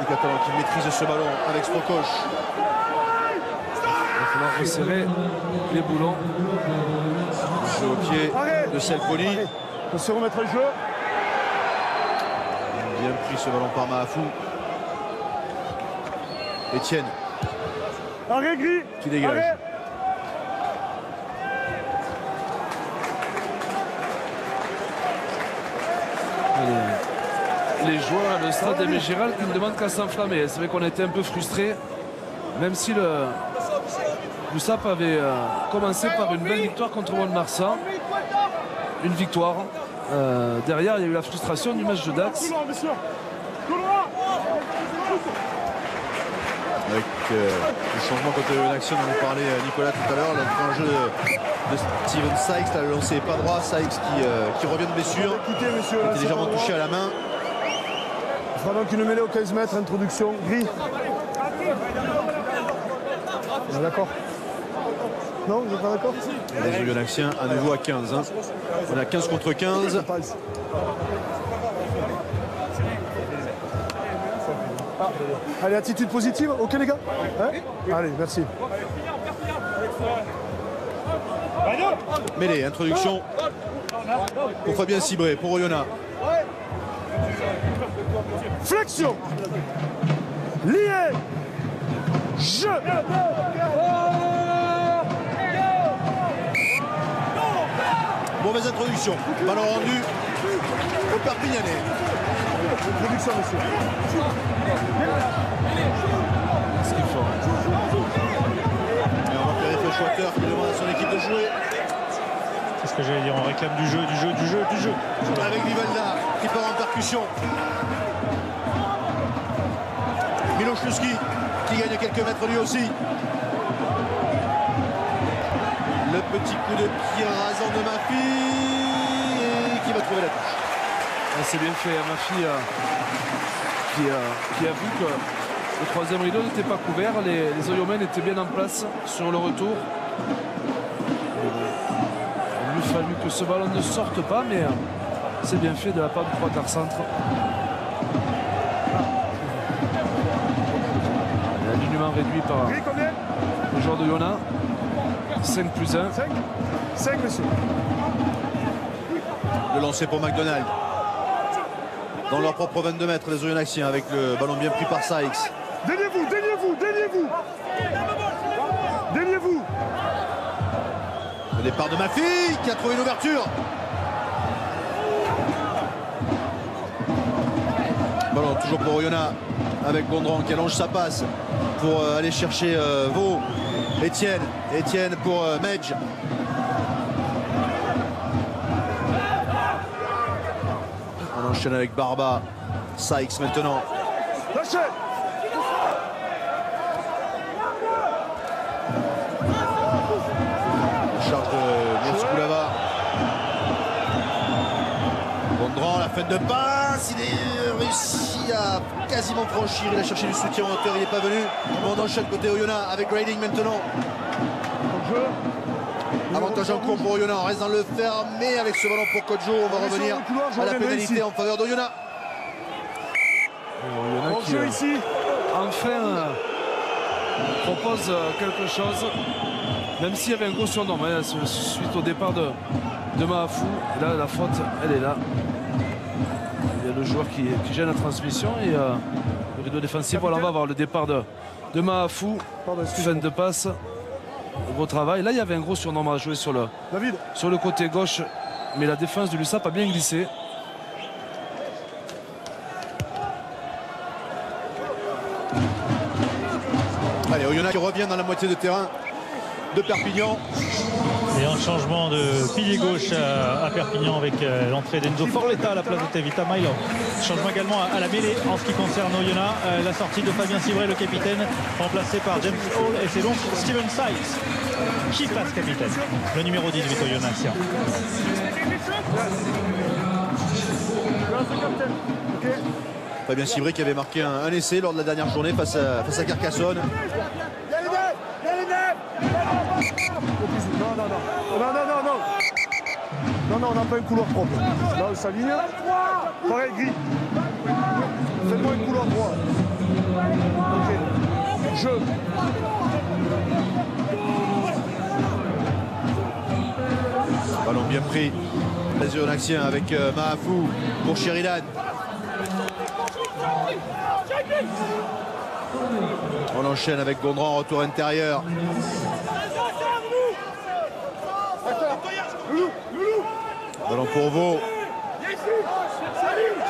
Les Catalans qui maîtrisent ce ballon avec Sprokoch. Il va falloir resserrer les boulons. Jeu au pied de Selponi. On se remettre le jeu. Bien pris ce ballon par Mahafou. Etienne. Arrêt gris. Qui dégage. Arrêt. Les joueurs, le stade Aimé Giral qui ne demandent qu'à s'enflammer. C'est vrai qu'on était un peu frustrés, même si le l'USAP avait commencé par une belle victoire contre Mont-de-Marsan. Une victoire. Derrière, il y a eu la frustration du match de Dax. Avec le changement côté l'action dont nous parlait Nicolas tout à l'heure, un jeu de Steven Sykes, là, le lancer n'est pas droit. Sykes qui revient de blessure. Écoutez, messieurs, il était légèrement touché à la main. Il fera donc une mêlée au 15 mètres, introduction, gris. On est d'accord? Non, vous n'êtes pas d'accord? Les Oyonnaxiens à nouveau à 15. Hein. On a 15 contre 15. Allez, attitude positive, ok les gars, hein? Allez, merci. Mêlée, introduction pour Fabien Cibré, pour Oyonnax. Flexion. Lié. Jeu. Mauvaise introduction. Ballon rendu au Perpignanais. Introduction, monsieur. Ce qu'il faut. Et on va faire effet Schwatter qui demande à son équipe de jouer. C'est ce que j'allais dire, on réclame du jeu. Avec Vivalda qui part en percussion. Miloš Luski qui gagne quelques mètres lui aussi. Le petit coup de pied rasant de Mafi qui va trouver la touche. C'est bien fait, Mafi qui a vu que le troisième rideau n'était pas couvert. Les Oyomènes étaient bien en place sur le retour. Il lui fallu que ce ballon ne sorte pas, mais c'est bien fait de la part du trois quarts centre. L'alignement réduit par le joueur de Oyonnax. 5 plus 1. 5, monsieur. Le lancer pour McDonald. Dans leur propre 22 mètres, les Oyonnaxiens avec le ballon bien pris par Sykes. Déliez-vous. Le départ de Mafi qui a trouvé une ouverture. Ballon toujours pour Oyonnax avec Gondran qui allonge sa passe pour aller chercher Vaux. Etienne pour Medj. On enchaîne avec Barba. Sykes maintenant. Lâchez. Charge de Moscoulava. Gondran, la fin de passe. Il est réussi à quasiment franchir. Il a cherché du soutien en hauteur. Il n'est pas venu. On enchaîne côté Oyonnax avec Grading maintenant. Avantage en cours pour Oyonnax. On reste dans le fermé avec ce ballon pour Kodjo. On va revenir à la pénalité en faveur d'Oyonnax. Oyonnax qui enfin propose quelque chose. Même s'il y avait un gros surnom hein, suite au départ de Mahafou. Là la faute elle est là. Il y a le joueur qui gêne la transmission et le rideau défensif. Voilà, on va voir le départ de Mahafou. Fin de passe. Gros travail. Là il y avait un gros surnom à jouer sur le côté gauche. Mais la défense de l'USAP a bien glissé. Allez, Oyonnax qui revient dans la moitié de terrain de Perpignan. Et un changement de pilier gauche à Perpignan avec l'entrée d'Enzo Forletta à la place de Tevita Milo. Changement également à la mêlée en ce qui concerne Oyonnax. La sortie de Fabien Civray, le capitaine, remplacé par James Hall. Et c'est donc Steven Sykes qui passe capitaine. Le numéro 18 Oyonnax. Fabien Civray qui avait marqué un essai lors de la dernière journée face à Carcassonne. Non, on n'a pas un couloir propre. Là, sa ligne. Pareil, gris. Faites-moi un couloir droit. Ok. Jeu. Ballon bien pris. Les Oyonnaxiens avec Mahafou pour Sheridan. On enchaîne avec Gondran, retour intérieur. Ballon pour Vaux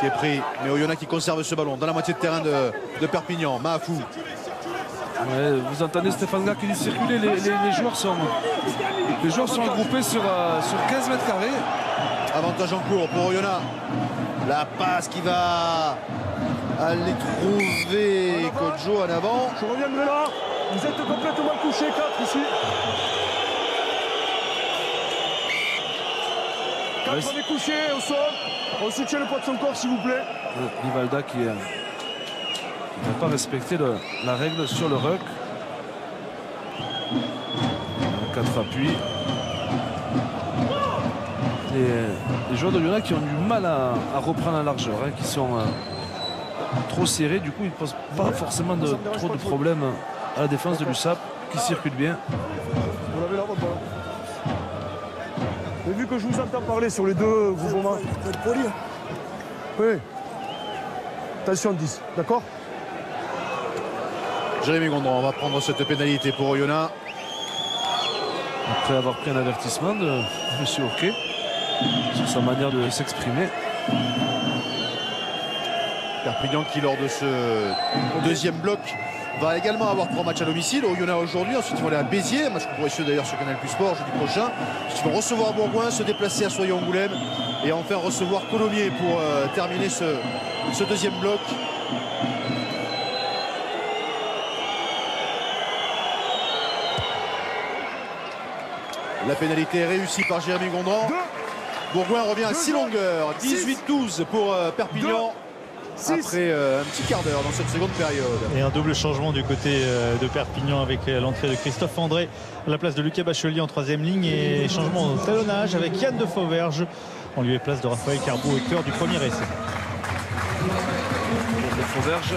qui est pris, mais Oyonnax qui conserve ce ballon dans la moitié de terrain de Perpignan. Mahafou. Ouais, vous entendez Stéphane Gars qui dit circuler, les joueurs sont regroupés sur 15 mètres carrés. Avantage en cours pour Oyonnax. La passe qui va aller trouver Kodjo en avant. Je reviendrai là. Vous êtes complètement couchés, 4 ici. 4, on est couché au sol. On soutient le poids de son corps, s'il vous plaît. Rivalda qui n'a pas respecté la règle sur le ruck. 4 appuis. Les joueurs de Oyonnax qui ont du mal à reprendre la largeur, hein, qui sont trop serrés. Du coup, ils ne posent pas forcément trop de problèmes à la défense de l'USAP qui circule bien. Vous l'avez là, votre. Mais vu que je vous entends parler sur les deux mouvements. Vous êtes poli. Oui. Attention 10, d'accord? Jérémy Gondran va prendre cette pénalité pour Oyonnax. Après avoir pris un avertissement de M. Hockey sur sa manière de s'exprimer. Perpignan qui, lors de ce deuxième bloc, va également avoir 3 matchs à domicile. Oyonnax aujourd'hui, ensuite ils vont aller à Béziers, un match qu'on pourrait suivre d'ailleurs sur Canal Plus Sport jeudi prochain. Ensuite ils vont recevoir Bourgoin, se déplacer à Soyons-Angoulême et enfin recevoir Colomiers pour terminer ce deuxième bloc. La pénalité est réussie par Jérémy Gondran. Bourgoin revient à 6 longueurs, 18-12 pour Perpignan. Après un petit quart d'heure dans cette seconde période. Et un double changement du côté de Perpignan avec l'entrée de Christophe André à la place de Lucas Bachelier en 3e ligne et changement au talonnage avec Yann de Fauverge en lieu et place de Raphaël Carbeau, auteur du premier essai. Yann de Fauverge,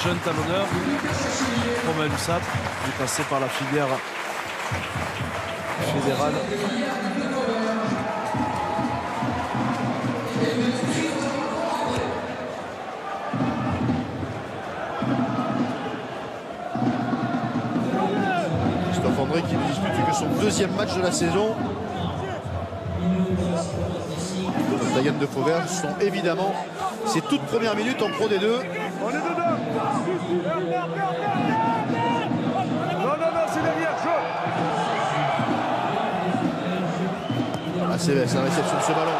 jeune talonneur, promu à l'USAP, il est passé par la filière fédérale. André qui ne dispute que son deuxième match de la saison. Yann de Fauverge sont évidemment ses toutes premières minutes en Pro D2. On est dedans. Non, c'est derrière. C'est la réception de ce ballon.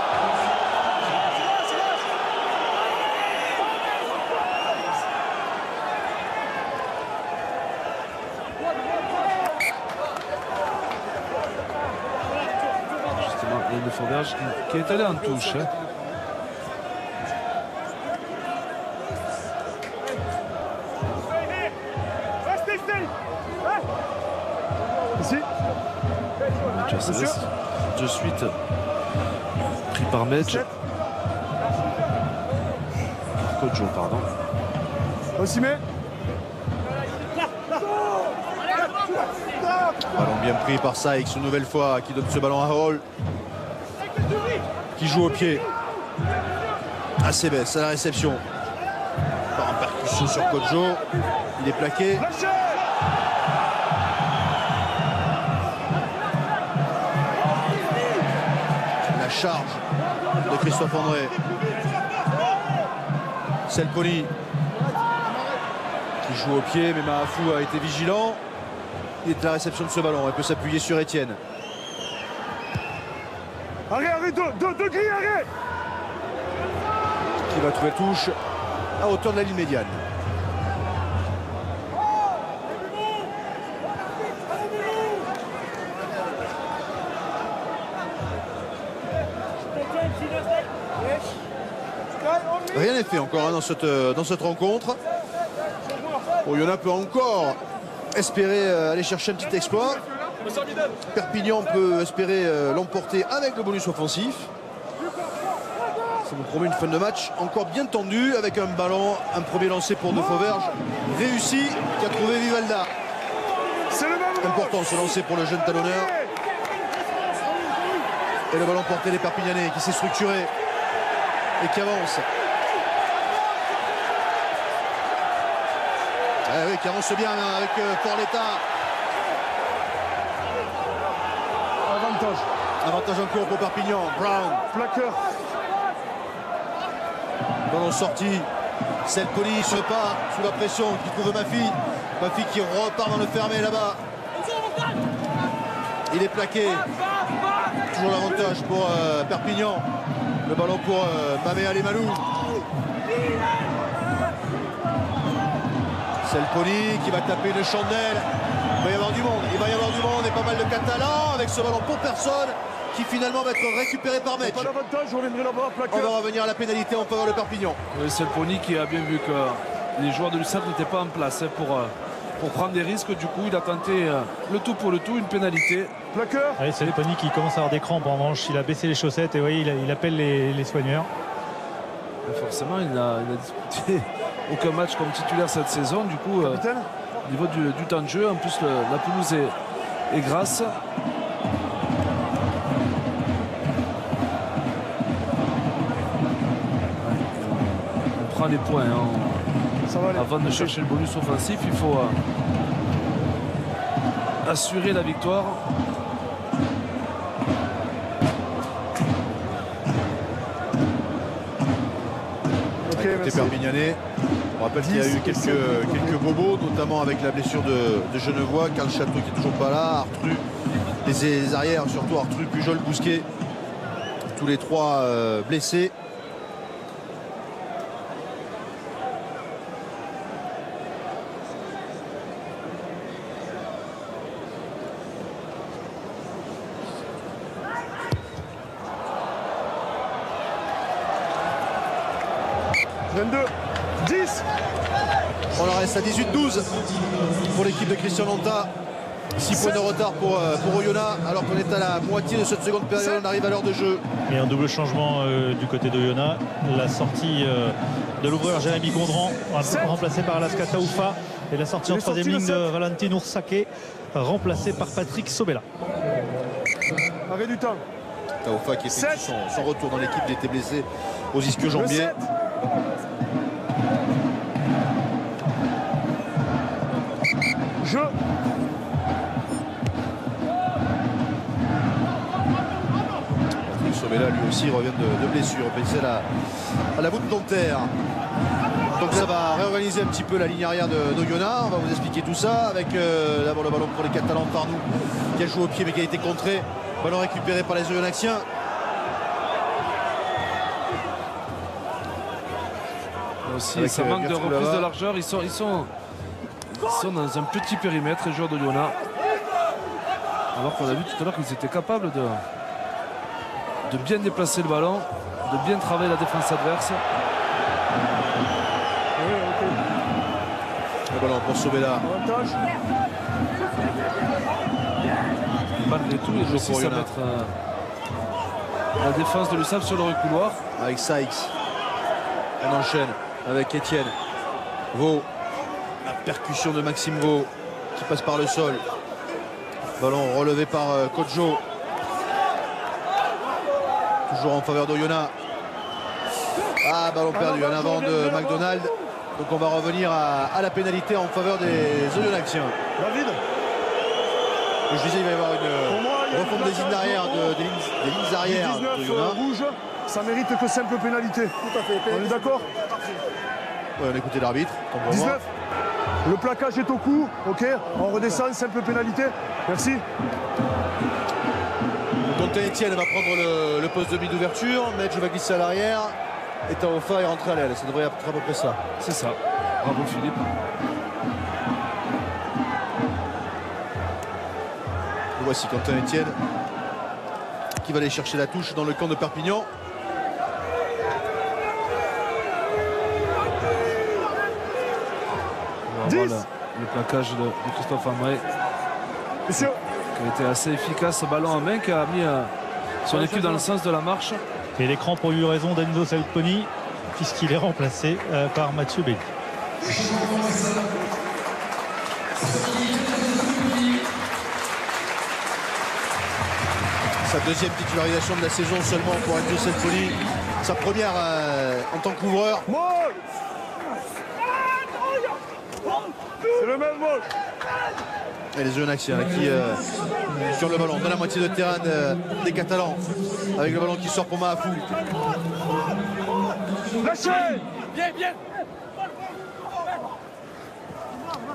De Fauverge qui est allé en touche. Hein. Ici. De suite pris par Medj. Kodjo, pardon. On s'y met. Ballon bien pris par Sykes une nouvelle fois, qui donne ce ballon à Hall, qui joue au pied. Acebes à la réception. Par en percussion sur Kodjo. Il est plaqué. La charge de Christophe André. Selpoli qui joue au pied, mais Mahafou a été vigilant. Il est à la réception de ce ballon. Il peut s'appuyer sur Etienne. Arrête, deux grilles, arrête. Qui va trouver touche à hauteur de la ligne médiane. Rien n'est fait encore dans cette rencontre. Oyonnax peut encore espérer aller chercher un petit exploit. Perpignan peut espérer l'emporter avec le bonus offensif. Ça nous promet une fin de match encore bien tendue avec un ballon, un premier lancé pour De Fauverge réussi qui a trouvé Vivalda. Important ce lancer pour le jeune talonneur. Et le ballon porté des Perpignanais qui s'est structuré et qui avance. Ah oui, qui avance bien avec Porletta. Avantage en cours pour Perpignan. Brown. Plaqueur. Ballon sorti. Selpoli se pas sous la pression qui trouve Mafi. Mafi qui repart dans le fermé là-bas. Il est plaqué. Toujours l'avantage pour Perpignan. Le ballon pour Mamé Alemalou. Selpoli qui va taper une chandelle. Il va y avoir du monde. Il va y avoir du monde et pas mal de Catalans avec ce ballon pour personne qui finalement va être récupéré par Metz. Pas d'avantage, je reviendrai là-bas. On va revenir à la pénalité en faveur de Perpignan. Selpoli qui a bien vu que les joueurs de l'USAP n'étaient pas en place pour prendre des risques. Du coup, il a tenté le tout pour le tout, une pénalité. Plaqueur. Allez, Selpoli qui commence à avoir des crampes en revanche. Il a baissé les chaussettes et oui, il appelle les soigneurs. Et forcément, il n'a disputé aucun match comme titulaire cette saison. Du coup, au niveau du temps de jeu, en plus la pelouse est grasse. On prend les points. Avant de chercher le bonus offensif, il faut assurer la victoire. Côté Perpignanais, on rappelle qu'il y a eu quelques bobos, notamment avec la blessure de Genevois, Carl Château qui est toujours pas là, Artru, les arrières, surtout Artru, Pujol, Bousquet, tous les trois blessés. On en reste à 18-12 pour l'équipe de Christian Lanta. 6 points de retard pour Oyonnax alors qu'on est à la moitié de cette seconde période. On arrive à l'heure de jeu. Et un double changement du côté d'Oyonnax. La sortie de l'ouvreur Jérémy Gondran remplacé par Alaska Taoufa. Et la sortie en troisième ligne de Valentin Oursake remplacé par Patrick Sobela. Arrêt du temps. Taoufa qui effectue son retour dans l'équipe. Il était blessé aux ischio-jambiers. Jeu. Sobela lui aussi revient de blessure, blessé à la voûte dentaire. Donc ça va réorganiser un petit peu la ligne arrière d'Oyonnax. On va vous expliquer tout ça avec d'abord le ballon pour les Catalans, Tarnou qui a joué au pied mais qui a été contré. Ballon récupéré par les Oyonnaxiens. Aussi, ça manque de reprise de largeur. Ils sont dans un petit périmètre, les joueurs de Oyonnax. Alors qu'on a vu tout à l'heure qu'ils étaient capables de bien déplacer le ballon, de bien travailler la défense adverse. Le ballon pour Sobela. Malgré tout, ils réussissent à mettre la défense de l'USAP sur le recouloir. Avec Sykes. On enchaîne avec Etienne. Vaux. La percussion de Maxime Vaux qui passe par le sol. Ballon relevé par Kodjo. Toujours en faveur d'Oyonnax. Ah, ballon perdu, un avant de McDonald. Donc on va revenir à la pénalité en faveur des Oyonnaxiens. David, Je disais, il va y avoir une refonte des lignes arrière, des lignes arrières 19 d'Oyonnax. rouge, ça mérite que simple pénalité. Tout à fait. On est d'accord? Ouais, on a écouté l'arbitre. 19. Le plaquage est au cou, ok. On redescend, simple pénalité. Merci. Quentin Etienne va prendre le poste de mid d'ouverture. Medj va glisser à l'arrière. Et Taofa est rentré à l'aile. Ça devrait être à peu près ça. C'est ça. Bravo Philippe. Et voici Quentin Etienne qui va aller chercher la touche dans le camp de Perpignan. Voilà, le plaquage de Christophe Amré. Monsieur. Qui a été assez efficace, ce ballon en main qui a mis son équipe dans le sens de la marche. Et l'écran pour eu raison d'Enzo Salponi, puisqu'il est remplacé par Mathieu Belli. Sa deuxième titularisation de la saison seulement pour Enzo Salponi. Sa première en tant qu'ouvreur. C'est le même moche. Et les Oyonnaxiens qui sur le ballon dans la moitié de terrain des Catalans, avec le ballon qui sort pour Mahafou. Lâchez. Bien.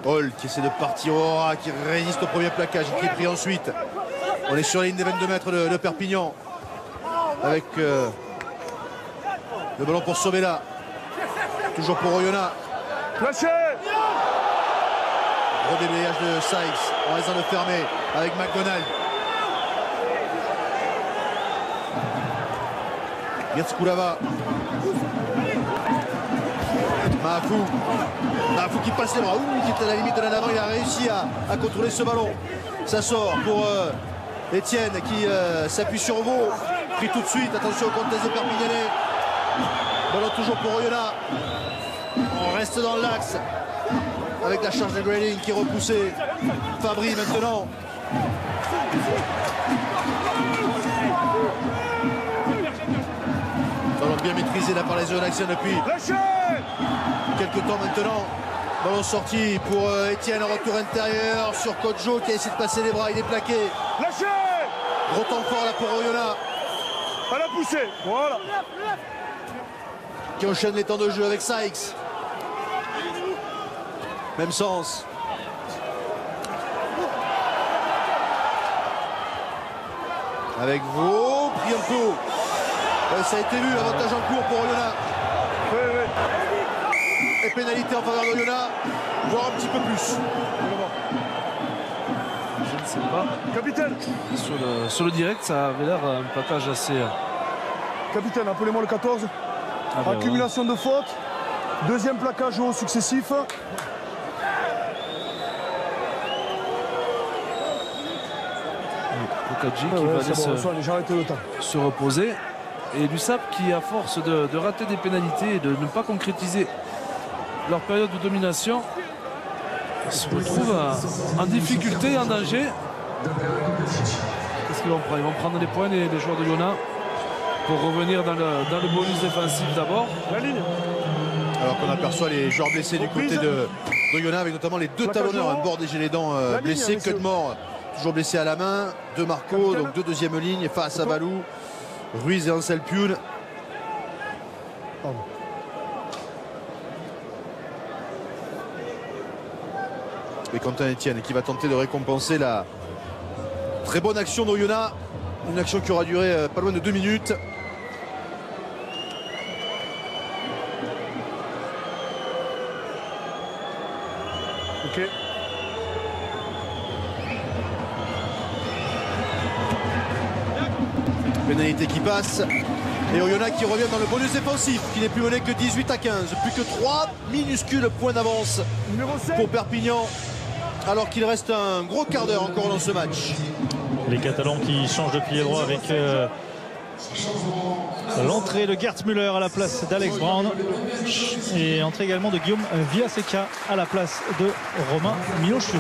Hall qui essaie de partir au Aura, qui résiste au premier plaquage et qui est pris ensuite. On est sur la ligne des 22 mètres de Perpignan avec le ballon pour Sobela. Toujours pour Oyonnax. Lâchez. Redéblayage de Sykes en restant de fermer avec McDonald. Gertz-Koulava. Mahafou qui passe les bras. Qui est à la limite de l'en avant. Il a réussi à contrôler ce ballon. Ça sort pour Etienne qui s'appuie sur Vaux. Pris tout de suite. Attention au contest des Perpignanais. Ballon toujours pour Oyonnax. On reste dans l'axe. Avec la charge de Grayling qui est repoussée. Fabry maintenant. Ballon bien maîtrisé là par les Oyonnaxiens depuis quelques temps maintenant. Ballon sorti pour Etienne, retour intérieur sur Kodjo qui a essayé de passer les bras, il est plaqué. Lâchez. Gros temps fort là pour Oyonnax. À la poussée, voilà. Qui enchaîne les temps de jeu avec Sykes. Même sens. Avec Vaux, pris un peu. Ça a été vu, avantage en cours pour Oyonnax. Et pénalité en faveur d'Oyonnax, voire un petit peu plus. Je ne sais pas. Capitaine. Sur le direct, ça avait l'air un plaquage assez... Capitaine, appelez-moi le 14. Accumulation de fautes. Deuxième plaquage au successif. Okadji qui va laisser se reposer. Et l'USAP qui, à force de rater des pénalités et de ne pas concrétiser leur période de domination, se retrouve en difficulté et en danger. Qu'est-ce qu'ils vont prendre? Ils vont prendre les points, les joueurs de Oyonnax, pour revenir dans le bonus défensif d'abord. La ligne. Alors qu'on aperçoit les joueurs blessés du côté d'Oyonnax, avec notamment les deux talonneurs, un Bordé Gélédan blessé, Cudmore toujours blessé à la main, deux Marco, donc deux deuxième ligne face à Balou, Ruiz et Ansel Pioun. Et Quentin Etienne qui va tenter de récompenser la très bonne action d'Oyonnax, une action qui aura duré pas loin de 2 minutes. Ok. Pénalité qui passe. Et Oyonnax qui revient dans le bonus défensif, qui n'est plus mené que 18 à 15. Plus que 3 minuscules points d'avance pour Perpignan, alors qu'il reste un gros quart d'heure encore dans ce match. Les Catalans qui changent de pied droit avec l'entrée de Gert Müller à la place d'Alex Brown et entrée également de Guillaume Villaseca à la place de Romain Milošević.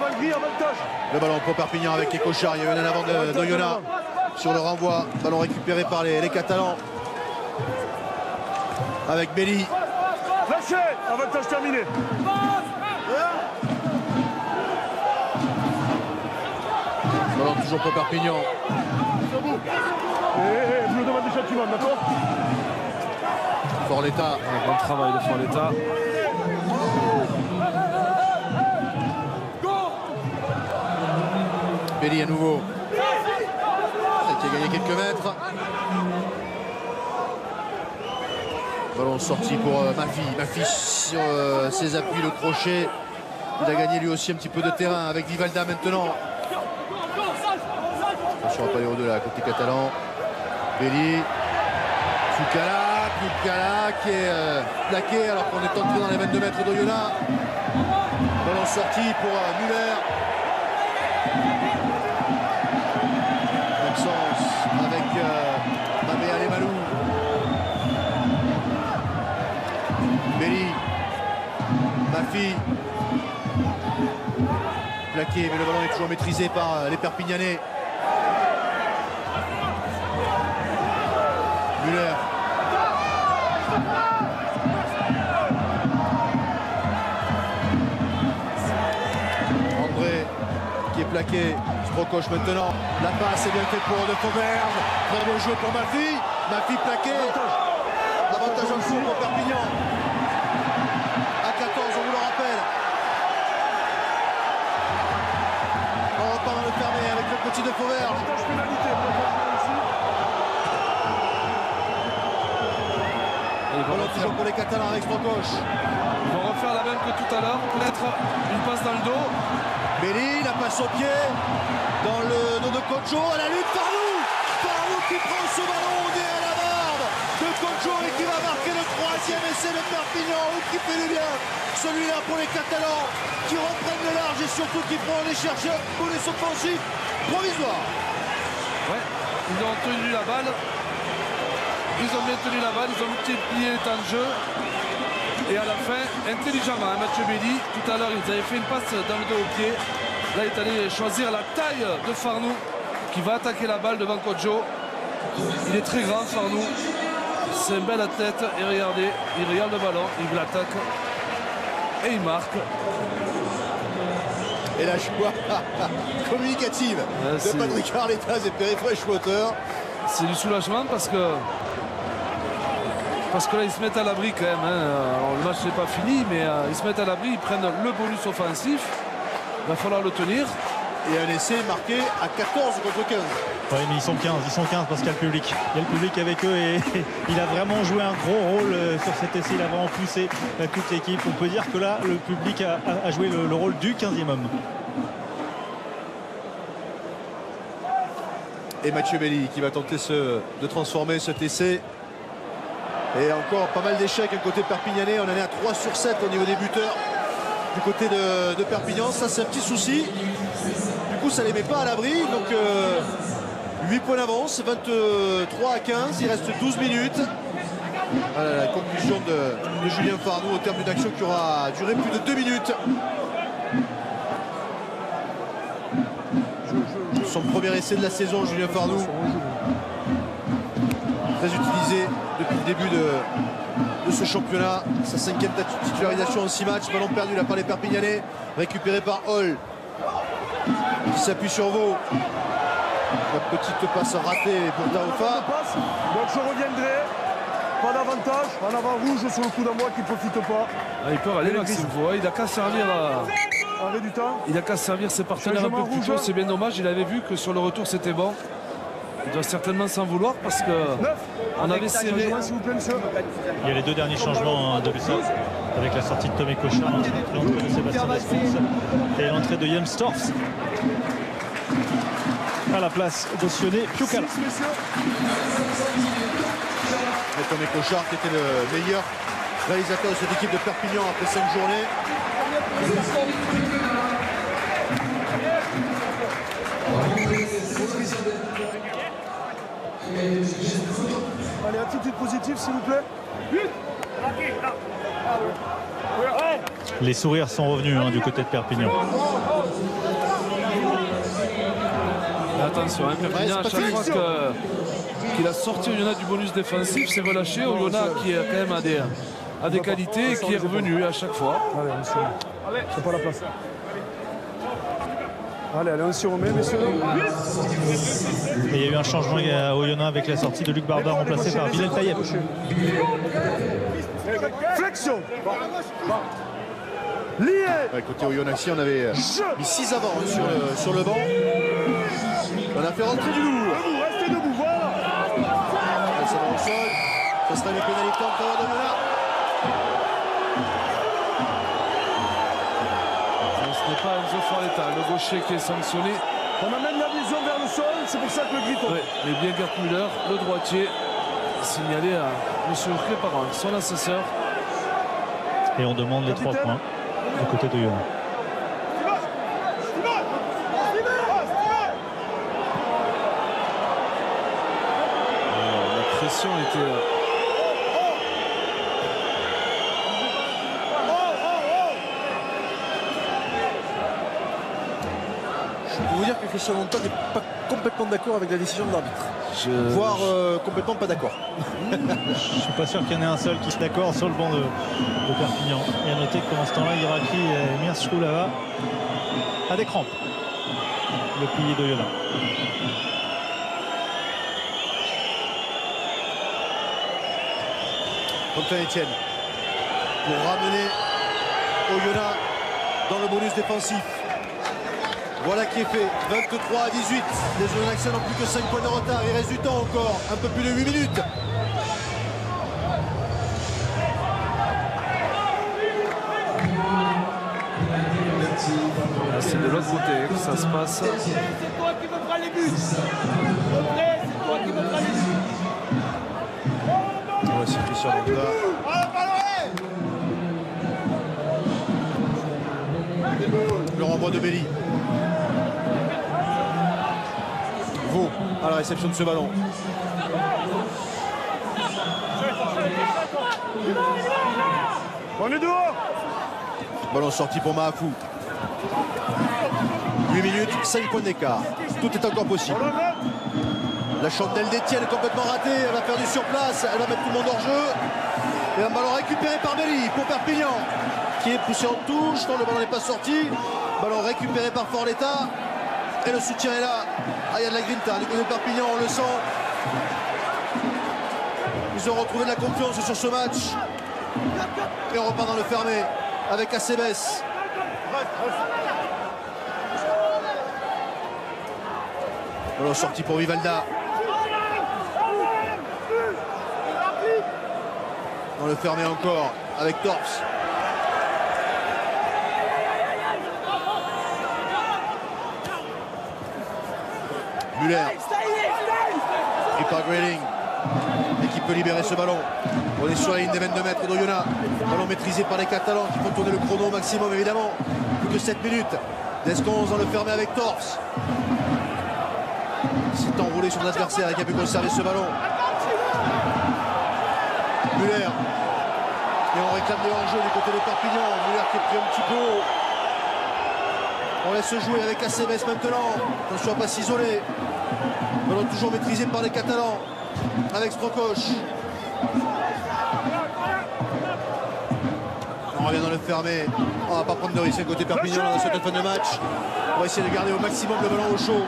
Avant gris, avantage. Le ballon pour Perpignan avec les cochards. Il y a eu un avant de Doyona sur le renvoi. Ballon récupéré par les Catalans. Avec Belli. Lâchez. Avantage terminé. Ballon toujours pour Perpignan. Je me demande des châtiments, d'accord? Forletta. Bon travail de Forletta. Belli à nouveau. Qui a gagné quelques mètres. Ballon sorti pour Mafi. Mafi sur ses appuis, le crochet. Il a gagné lui aussi un petit peu de terrain avec Vivalda maintenant. Attention à pas de là côté catalan. Belli. Fukala qui est plaqué alors qu'on est entré dans les 22 mètres d'Oyonnax. Ballon sorti pour Muller. Même sens avec Mabé Alemalou. Belli. Mafi. Plaqué, mais le ballon est toujours maîtrisé par les Perpignanais. Muller. André qui est plaqué. Sprocoche maintenant. La passe est bien faite pour De Fauvergue. Très beau jeu pour Mafi. Mafi plaqué. Avantage en cours pour Perpignan. À 14, on vous le rappelle. On repart dans le fermé avec le petit De Fauvergue. Ballon toujours pour les Catalans avec Sprocoche. Ils vont refaire la même que tout à l'heure. Peut-être une passe dans le dos. Belli, la passe au pied. Dans le dos de Kojo. À la lutte, Farlou qui prend ce ballon au nez à la barbe de Kojo et qui va marquer le troisième essai de Perpignan. Ou qui fait du bien. Celui-là pour les Catalans qui reprennent le large et surtout qui vont aller chercher un bonus offensif provisoire. Ouais, ils ont tenu la balle. Ils ont bien tenu la balle, ils ont multiplié les temps de jeu. Et à la fin, intelligemment, Mathieu Belli, tout à l'heure, ils avaient fait une passe dans le dos au pied. Là, il est allé choisir la taille de Farnou, qui va attaquer la balle devant Kojo. Il est très grand, Farnou. C'est un bel athlète. Et regardez, il regarde le ballon, il l'attaque. Et il marque. Et la joie communicative de Patrick Arletas et Perry Freshwater. C'est du soulagement parce que là ils se mettent à l'abri quand même. Alors, le match n'est pas fini, mais ils se mettent à l'abri, ils prennent le bonus offensif. Il va falloir le tenir. Et un essai marqué à 14 contre 15. Oui, mais ils sont 15 parce qu'il y a le public. Il y a le public avec eux et il a vraiment joué un gros rôle sur cet essai. Il a vraiment poussé toute l'équipe. On peut dire que là, le public a joué le rôle du 15e homme. Et Mathieu Belli qui va tenter de transformer cet essai. Et encore pas mal d'échecs côté perpignanais. On en est à 3 sur 7 au niveau des buteurs du côté de Perpignan. Ça, c'est un petit souci. Du coup, ça ne les met pas à l'abri. Donc 8 points d'avance, 23 à 15. Il reste 12 minutes. Voilà la conclusion de Julien Farnou au terme d'une action qui aura duré plus de 2 minutes. Son premier essai de la saison, Julien Farnou. Très utilisé depuis le début de ce championnat. Sa 5e titularisation en 6 matchs. Ballon perdu là par les Perpignanais. Récupéré par Hall. Qui s'appuie sur Vaux. La petite passe ratée pour Taoufa. Donc je reviendrai. Pas d'avantage. En avant rouge sur le coup d'envoi qui ne profite pas. Il peut aller Maxime Vaux. Il n'a qu'à servir Arrêt du temps. Il n'a qu'à servir ses partenaires un peu plus tôt. C'est bien dommage. Il avait vu que sur le retour c'était bon. Il doit certainement s'en vouloir parce que on avait serré. Il y a les 2 derniers changements de l'USA avec la sortie de Tomé Cochard, l'entrée de Sébastien Desponce et l'entrée de Jan Storffs à la place d'Ossione Piukala. Et Tomé Cochard qui était le meilleur réalisateur de cette équipe de Perpignan après 5 journées. Allez, attitude positive s'il vous plaît. Les sourires sont revenus du côté de Perpignan. attention, hein, Perpignan, à chaque fois qu'il a sorti Oyonnax du bonus défensif, c'est relâché. Oyonnax qui quand même a des qualités et qui est revenu à chaque fois. Allez, c'est pas la place. Allez, on s'y remet, messieurs. Et il y a eu un changement à Oyonnax avec la sortie de Luc Barba remplacé par Bilal Tayeb. Flexion. Lié. Ouais, côté Oyonnax, on avait mis 6 avant sur le banc. On a fait rentrer du lourd. Debout, restez debout, voilà. Ça va au sol. Ça sera une pénalité en faveur d'Oyonnax. Ce n'est pas Enzo Forletta, le gaucher qui est sanctionné. On amène la vision vers le sol, c'est pour ça que le gris tombe. Ouais, mais bien Gerd Müller, le droitier, signalé à M. Cléparan, son assesseur. Et on demande les 3 points du côté de Oyonnax. La pression était... Je peux vous dire que Christian Antoine n'est pas complètement d'accord avec la décision de l'arbitre. Voire complètement pas d'accord. Je ne suis pas sûr qu'il y en ait un seul qui soit d'accord sur le banc de Perpignan. Et à noter que pendant ce temps-là, Iraki et Mirskoulava a des crampes. Le pilier d'Oyonnax. Antoine Etienne pour ramener Oyonnax dans le bonus défensif. Voilà qui est fait, 23 à 18. Les Oyonnaxiens n'ont plus que 5 points de retard. Il reste du temps encore, un peu plus de 8 minutes. C'est de l'autre côté que ça se passe. C'est toi qui me feras les buts. André, c'est toi qui me feras les buts. Voici Christian Lambda. Le renvoi de Belly. Vaud à la réception de ce ballon. On est dehors. Ballon sorti pour Mahafou. 8 minutes, 5 points d'écart. Tout est encore possible. La chandelle d'Etienne est complètement ratée. Elle va faire du surplace. Elle va mettre tout le monde hors jeu. Et un ballon récupéré par Belly pour Perpignan, qui est poussé en touche. Non, le ballon n'est pas sorti. Ballon récupéré par Forletta. Et le soutien est là. Ah, il y a de la grinta. Du côté de Perpignan, on le sent. Ils ont retrouvé de la confiance sur ce match. Et on repart dans le fermé avec Acebes. Ballon sorti pour Vivalda. On le fermé encore avec Torps. Muller. Pris par Grayling. Et qui peut libérer ce ballon. On est sur la ligne des 22 mètres d'Oyonnax. Ballon maîtrisé par les Catalans qui font tourner le chrono au maximum évidemment. Plus que 7 minutes. Desconze dans le fermé avec Torps. C'est enroulé sur l'adversaire et qui a pu conserver ce ballon. Muller. Et on réclame des hors-jeux du côté de Perpignan. Muller qui est pris un petit peu haut. On laisse jouer avec Acebes maintenant. Attention à ne pas s'isoler. Ballon toujours maîtrisé par les Catalans. Avec Strokosch. On revient dans le fermé. On va pas prendre de risque côté Perpignan dans cette fin de match. On va essayer de garder au maximum le ballon au chaud.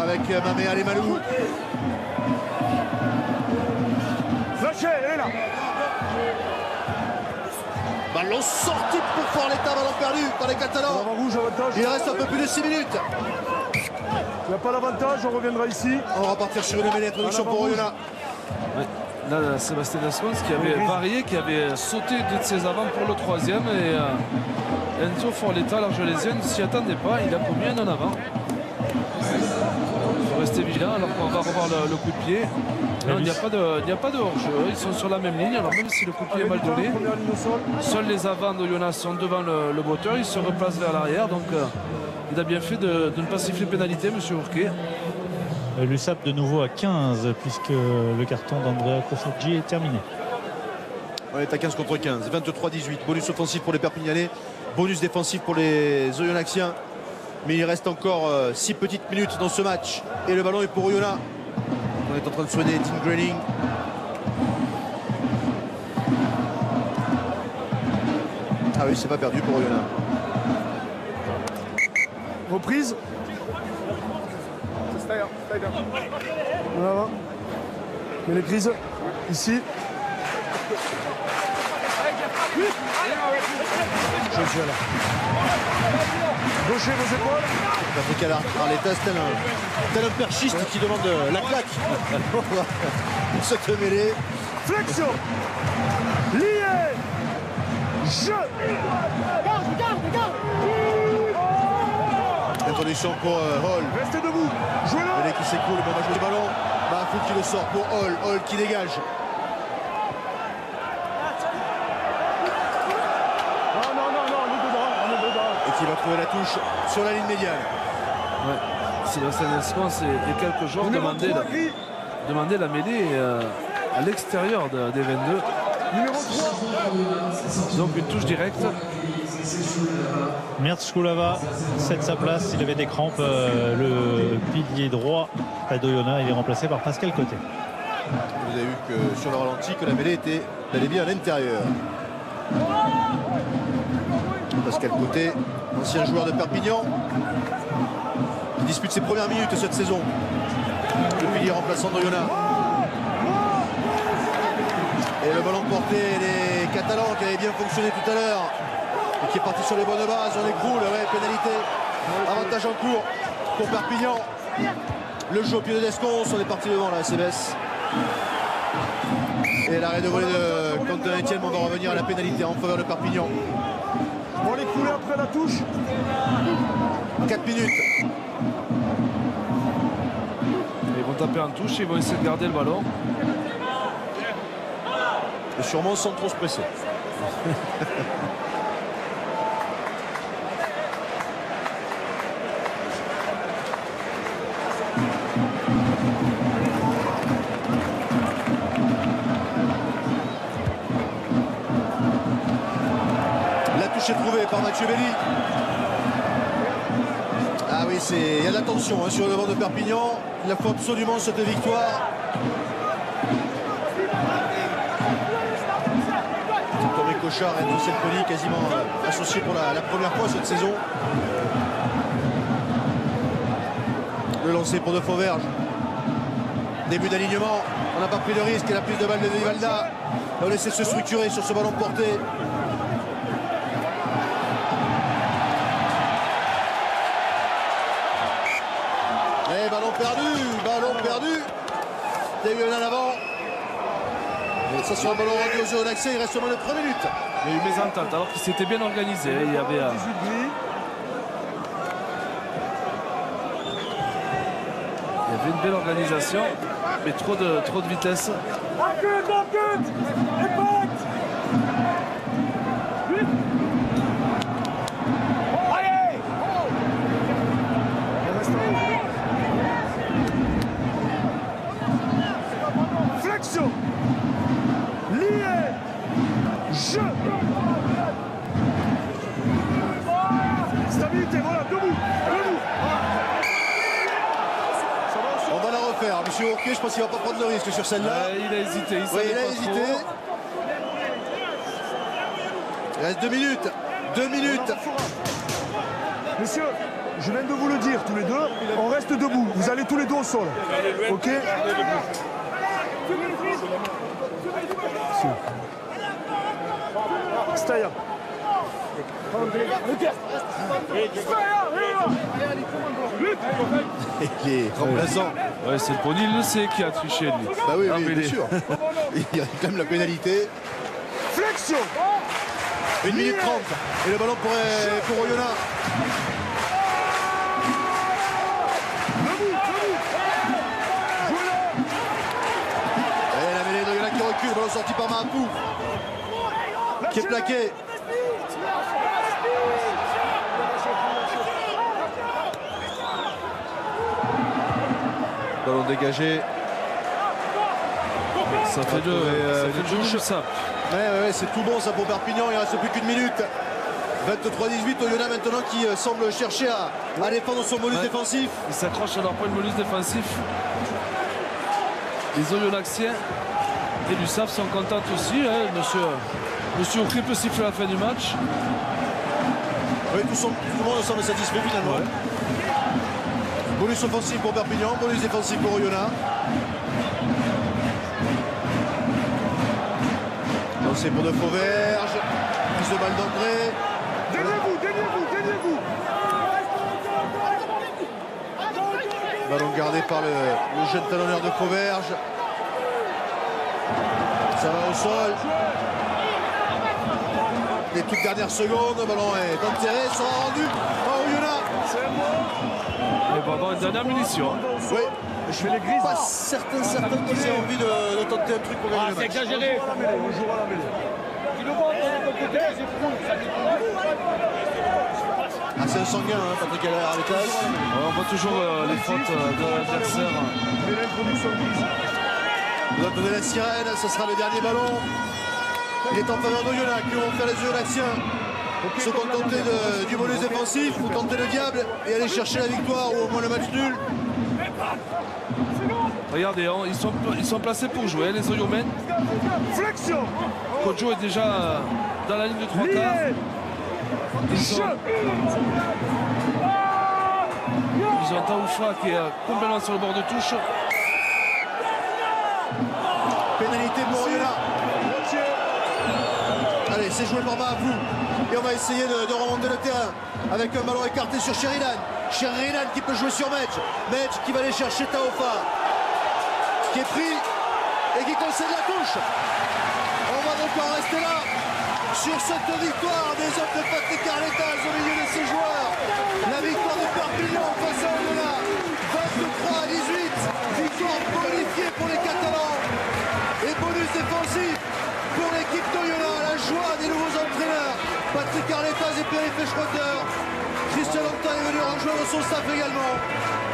Avec Mamé Alemalou. Lâchez, elle est là. Ballon sorti pour Forletta, ballon perdu par les Catalans. Rouge, avantage. Il reste un peu plus de 6 minutes. Il n'y a pas d'avantage, on reviendra ici. On va repartir sur une belle introduction pour Oyonnax. Ouais. Là, Sébastien Descons qui avait varié, qui avait sauté deux de ses avants pour le troisième. Et Enzo Forletta, l'Argelésien, ne s'y attendait pas. Il a promis un en avant. Il faut rester vigilant alors qu'on va revoir le coup de pied. Non, il n'y a pas de hors-jeu. Ils sont sur la même ligne. Alors même si le coup de pied est mal donné, seuls les avants d'Oyonnax sont devant le botteur. Ils se replacent vers l'arrière. Donc il a bien fait de ne pas siffler pénalité, M. Ourquet. L'USAP de nouveau à 15 puisque le carton d'Andrea Cofoggi est terminé. On est à 15 contre 15, 23-18. Bonus offensif pour les Perpignanais, bonus défensif pour les Oyonnaxiens. Mais il reste encore 6 petites minutes dans ce match. Et le ballon est pour Oyonnax. On est en train de souhaiter Tim Grayling. Ah oui, c'est pas perdu pour Oyonnax. Reprise. Voilà. Mais les crises, ici. Je suis là. Gaucher vos épaules. Patrick Arletas, tel un perchiste qui demande la claque. Pour cette mêlée. Flexion. Lié. Je. Introduction pour Hall. Restez debout. Jouez là. Mêlée qui s'écoule. Bon, on va jouer le ballon. Mahfoud qui le sort pour Hall. Hall qui dégage. Qui va trouver la touche sur la ligne médiane. Ouais. Sébastien Escon, il y a quelques jours, demandait la mêlée à l'extérieur des 22. Numéro 3. Donc une touche directe. Mirtz Koulava cède sa place. Il avait des crampes. Le pilier droit à d'Oyonnax, il est remplacé par Pascal Côté. Vous avez vu que sur le ralenti que la mêlée était bien à l'intérieur. Pascal Côté, ancien joueur de Perpignan, qui dispute ses premières minutes cette saison. Le pilier remplaçant d'Oyonnax. Et le ballon porté des Catalans qui avait bien fonctionné tout à l'heure et qui est parti sur les bonnes bases. On écroule, ouais, pénalité. Avantage en cours pour Perpignan. Le jeu au pied de Descons, on est parti devant là, Cébès. Et l'arrêt de volée de Quentin Etienne, on va revenir à la pénalité en faveur de Perpignan. On va les couler après la touche. 4 minutes. Ils vont taper en touche, ils vont essayer de garder le ballon. Et sûrement sans trop se presser. La touche est trouvée par Mathieu Belli. Ah oui, il y a de la tension hein, sur le devant de Perpignan. Il faut absolument cette victoire. Thomas Cochard et Andrew Selpoli quasiment associés pour la première fois cette saison. Le lancer pour De Fauverge. Début d'alignement. On n'a pas pris de risque et la prise de balle de Vivalda. On laissé se structurer sur ce ballon porté. Et ballon perdu. Il y a eu un en avant. Et ça sur un ballon rendu aux Oyonnaxais, il reste moins de 3 minutes. Il y a eu mésentente alors qu'il s'était bien organisé. Il y avait une belle organisation, mais trop de vitesse. Flexion. Lié. Je. Stabilité, voilà, debout. On va la refaire. Monsieur Ourquet, je pense qu'il ne va pas prendre le risque sur celle-là. Il a hésité. Il a hésité. Il reste 2 minutes. 2 minutes. Messieurs, je viens de vous le dire tous les deux, on reste debout. Vous allez tous les deux au sol. Ok? Staya. Les remplaçants. Ouais, c'est le pony, il le sait qui a triché lui. Bah oui, bien sûr. Il y a quand même la pénalité. Flexion. 1 minute 30. Et le ballon pour Oyonnax. Et la mêlée d'Oyonnax qui recule. Le ballon sorti par Mahfoud. Qui est plaqué. Ballon dégagé. Ça fait deux touches. Ça. Ouais, c'est tout bon ça pour Perpignan. Il ne reste plus qu'une minute. 23-18, Oyonnax maintenant qui semble chercher à défendre son bonus défensif. Ils s'accrochent à leur point de bonus défensif. Les Oyonnaxiens et l'USAF sont contents aussi. Hein. Monsieur Oukri peut siffler la fin du match. Oui, tout le monde semble satisfait finalement. Ouais. Bonus offensif pour Perpignan, bonus défensif pour Oyonnax. C'est pour De Fauverge, prise de balle d'entrée. Déliez-vous. Ballon gardé par le jeune talonneur De Fauverge. Ça va au sol. Les toutes dernières secondes, le ballon est enterré, ça sera rendu à Oyonnax. Il va avoir une dernière munition. Oui, je suis pas certain qu'ils aient envie de tenter un truc pour gagner le match. C'est exagéré. On jouera la mêlée. C'est un sanguin, hein, Patrick Allaire à l'étage. On voit toujours les fautes de l'adversaire. On va donner la sirène, ce sera le dernier ballon. Il est en faveur d'Oyonnax. Que vont faire les Oyonnaxiens? Se contenter du bonus défensif ou tenter le diable et aller chercher la victoire ou au moins le match nul. Regardez, hein, ils sont placés pour jouer, les Oyonnax. Flexion. Kojo est déjà dans la ligne de 3 quarts. Ils ont Taoufa qui est complètement sur le bord de touche. Pénalité pour Oyonnax. Allez, c'est joué par Mahafou. Et on va essayer de remonter le terrain avec un ballon écarté sur Sheridan. Sheridan qui peut jouer sur Medj. Medj qui va aller chercher Taoufa. Qui est pris et qui concède la touche. On va donc en rester là sur cette victoire des hommes de Patrick Arletas au milieu de ses joueurs. La victoire de Perpignan face à Oyonnax. 23-18. Victoire bonifiée pour les Catalans. Et bonus défensif pour l'équipe d'Oyonnax. La joie des nouveaux entraîneurs. Patrick Arletas et Pierre Schroeder. Christian Lantin est venu rejoindre son staff également.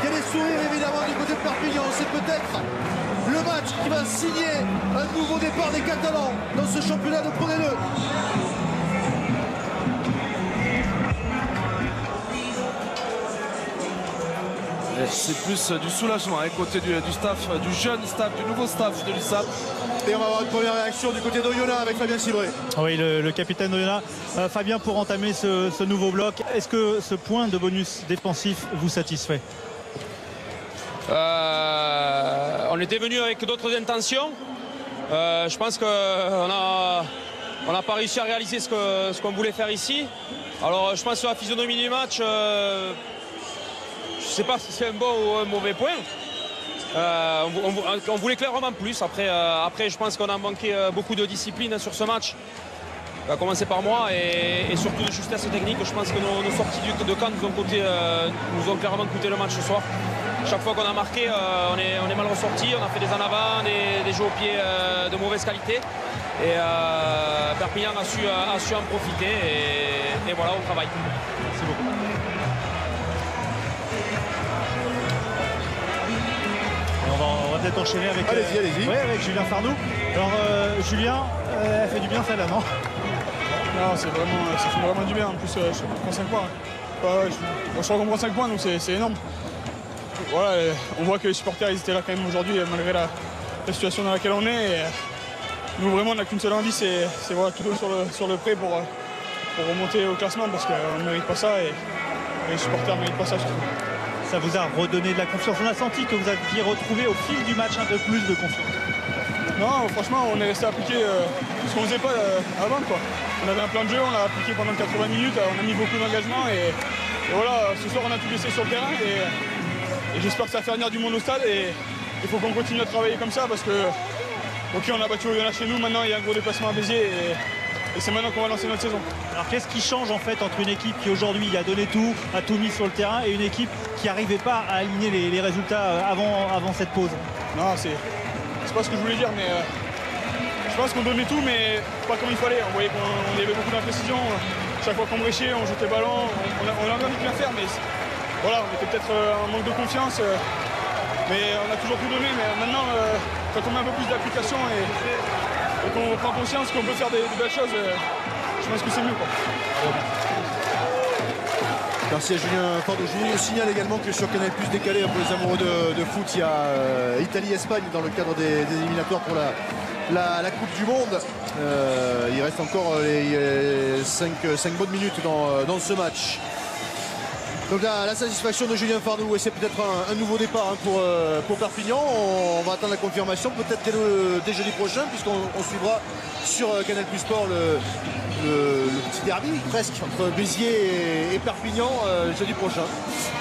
Il y a des sourires évidemment du côté de Perpignan. C'est peut-être le match qui va signer un nouveau départ des Catalans dans ce championnat de Pro D2. C'est plus du soulagement à côté du staff, du jeune staff, du nouveau staff de l'USAP. Et on va avoir une première réaction du côté d'Oyonnax avec Fabien Cibré. Oui, le capitaine d'Oyonnax. Fabien, pour entamer ce nouveau bloc, est-ce que ce point de bonus défensif vous satisfait? On était venu avec d'autres intentions. Je pense qu'on n'a pas réussi à réaliser ce qu'on voulait faire ici. Alors je pense sur la physionomie du match, je ne sais pas si c'est un bon ou un mauvais point. On voulait clairement plus. Après je pense qu'on a manqué beaucoup de discipline sur ce match. À commencer par moi et surtout de justesse technique. Je pense que nos sorties de camp nous ont clairement coûté le match ce soir. Chaque fois qu'on a marqué, on est mal ressorti, on a fait des en avant, des jeux au pied de mauvaise qualité. Et Perpignan a su en profiter et voilà, on travaille. Merci beaucoup. On va peut-être enchaîner avec, allez-y. Ouais, avec Julien Farnoux. Alors Julien, elle fait du bien celle-là, non? Non, ça fait vraiment du bien. En plus, je prends 5 points. Je crois qu'on prend 5 points, donc c'est énorme. Voilà, on voit que les supporters ils étaient là quand même aujourd'hui malgré la situation dans laquelle on est. Et nous vraiment on n'a qu'une seule envie, c'est voilà, tout sur le prêt pour remonter au classement parce qu'on ne mérite pas ça et les supporters ne méritent pas ça surtout. Ça vous a redonné de la confiance. On a senti que vous aviez retrouvé au fil du match un peu plus de confiance. Non, franchement on est resté appliqué ce qu'on ne faisait pas avant quoi. On avait un plan de jeu, on l'a appliqué pendant 80 minutes, on a mis beaucoup d'engagement et voilà, ce soir on a tout laissé sur le terrain et j'espère que ça va faire venir du monde au stade et il faut qu'on continue à travailler comme ça parce que ok, on a battu Oyonnax chez nous, maintenant il y a un gros déplacement à Béziers et c'est maintenant qu'on va lancer notre saison. Alors qu'est-ce qui change en fait entre une équipe qui aujourd'hui a donné tout, a tout mis sur le terrain et une équipe qui n'arrivait pas à aligner les résultats avant cette pause? Non, c'est pas ce que je voulais dire mais je pense qu'on donnait tout mais pas comme il fallait. On voyait qu'il y avait beaucoup d'imprécision, chaque fois qu'on bréchait, on jetait le ballon, on a envie de bien faire mais voilà, on était peut-être en manque de confiance, mais on a toujours tout donné. Mais maintenant, quand on met un peu plus d'application et qu'on prend conscience qu'on peut faire des belles choses, je pense que c'est mieux, quoi. Merci à Julien Fardeau. Je vous signale également que sur Canal Plus décalé pour les amoureux de foot, il y a Italie-Espagne dans le cadre des éliminatoires pour la Coupe du Monde. Il reste encore les 5 bonnes minutes dans ce match. Donc la satisfaction de Julien Fardeau, et c'est peut-être un nouveau départ pour Perpignan. On va attendre la confirmation peut-être dès jeudi prochain, puisqu'on suivra sur Canal Plus Sport le petit derby presque entre Béziers et Perpignan jeudi prochain.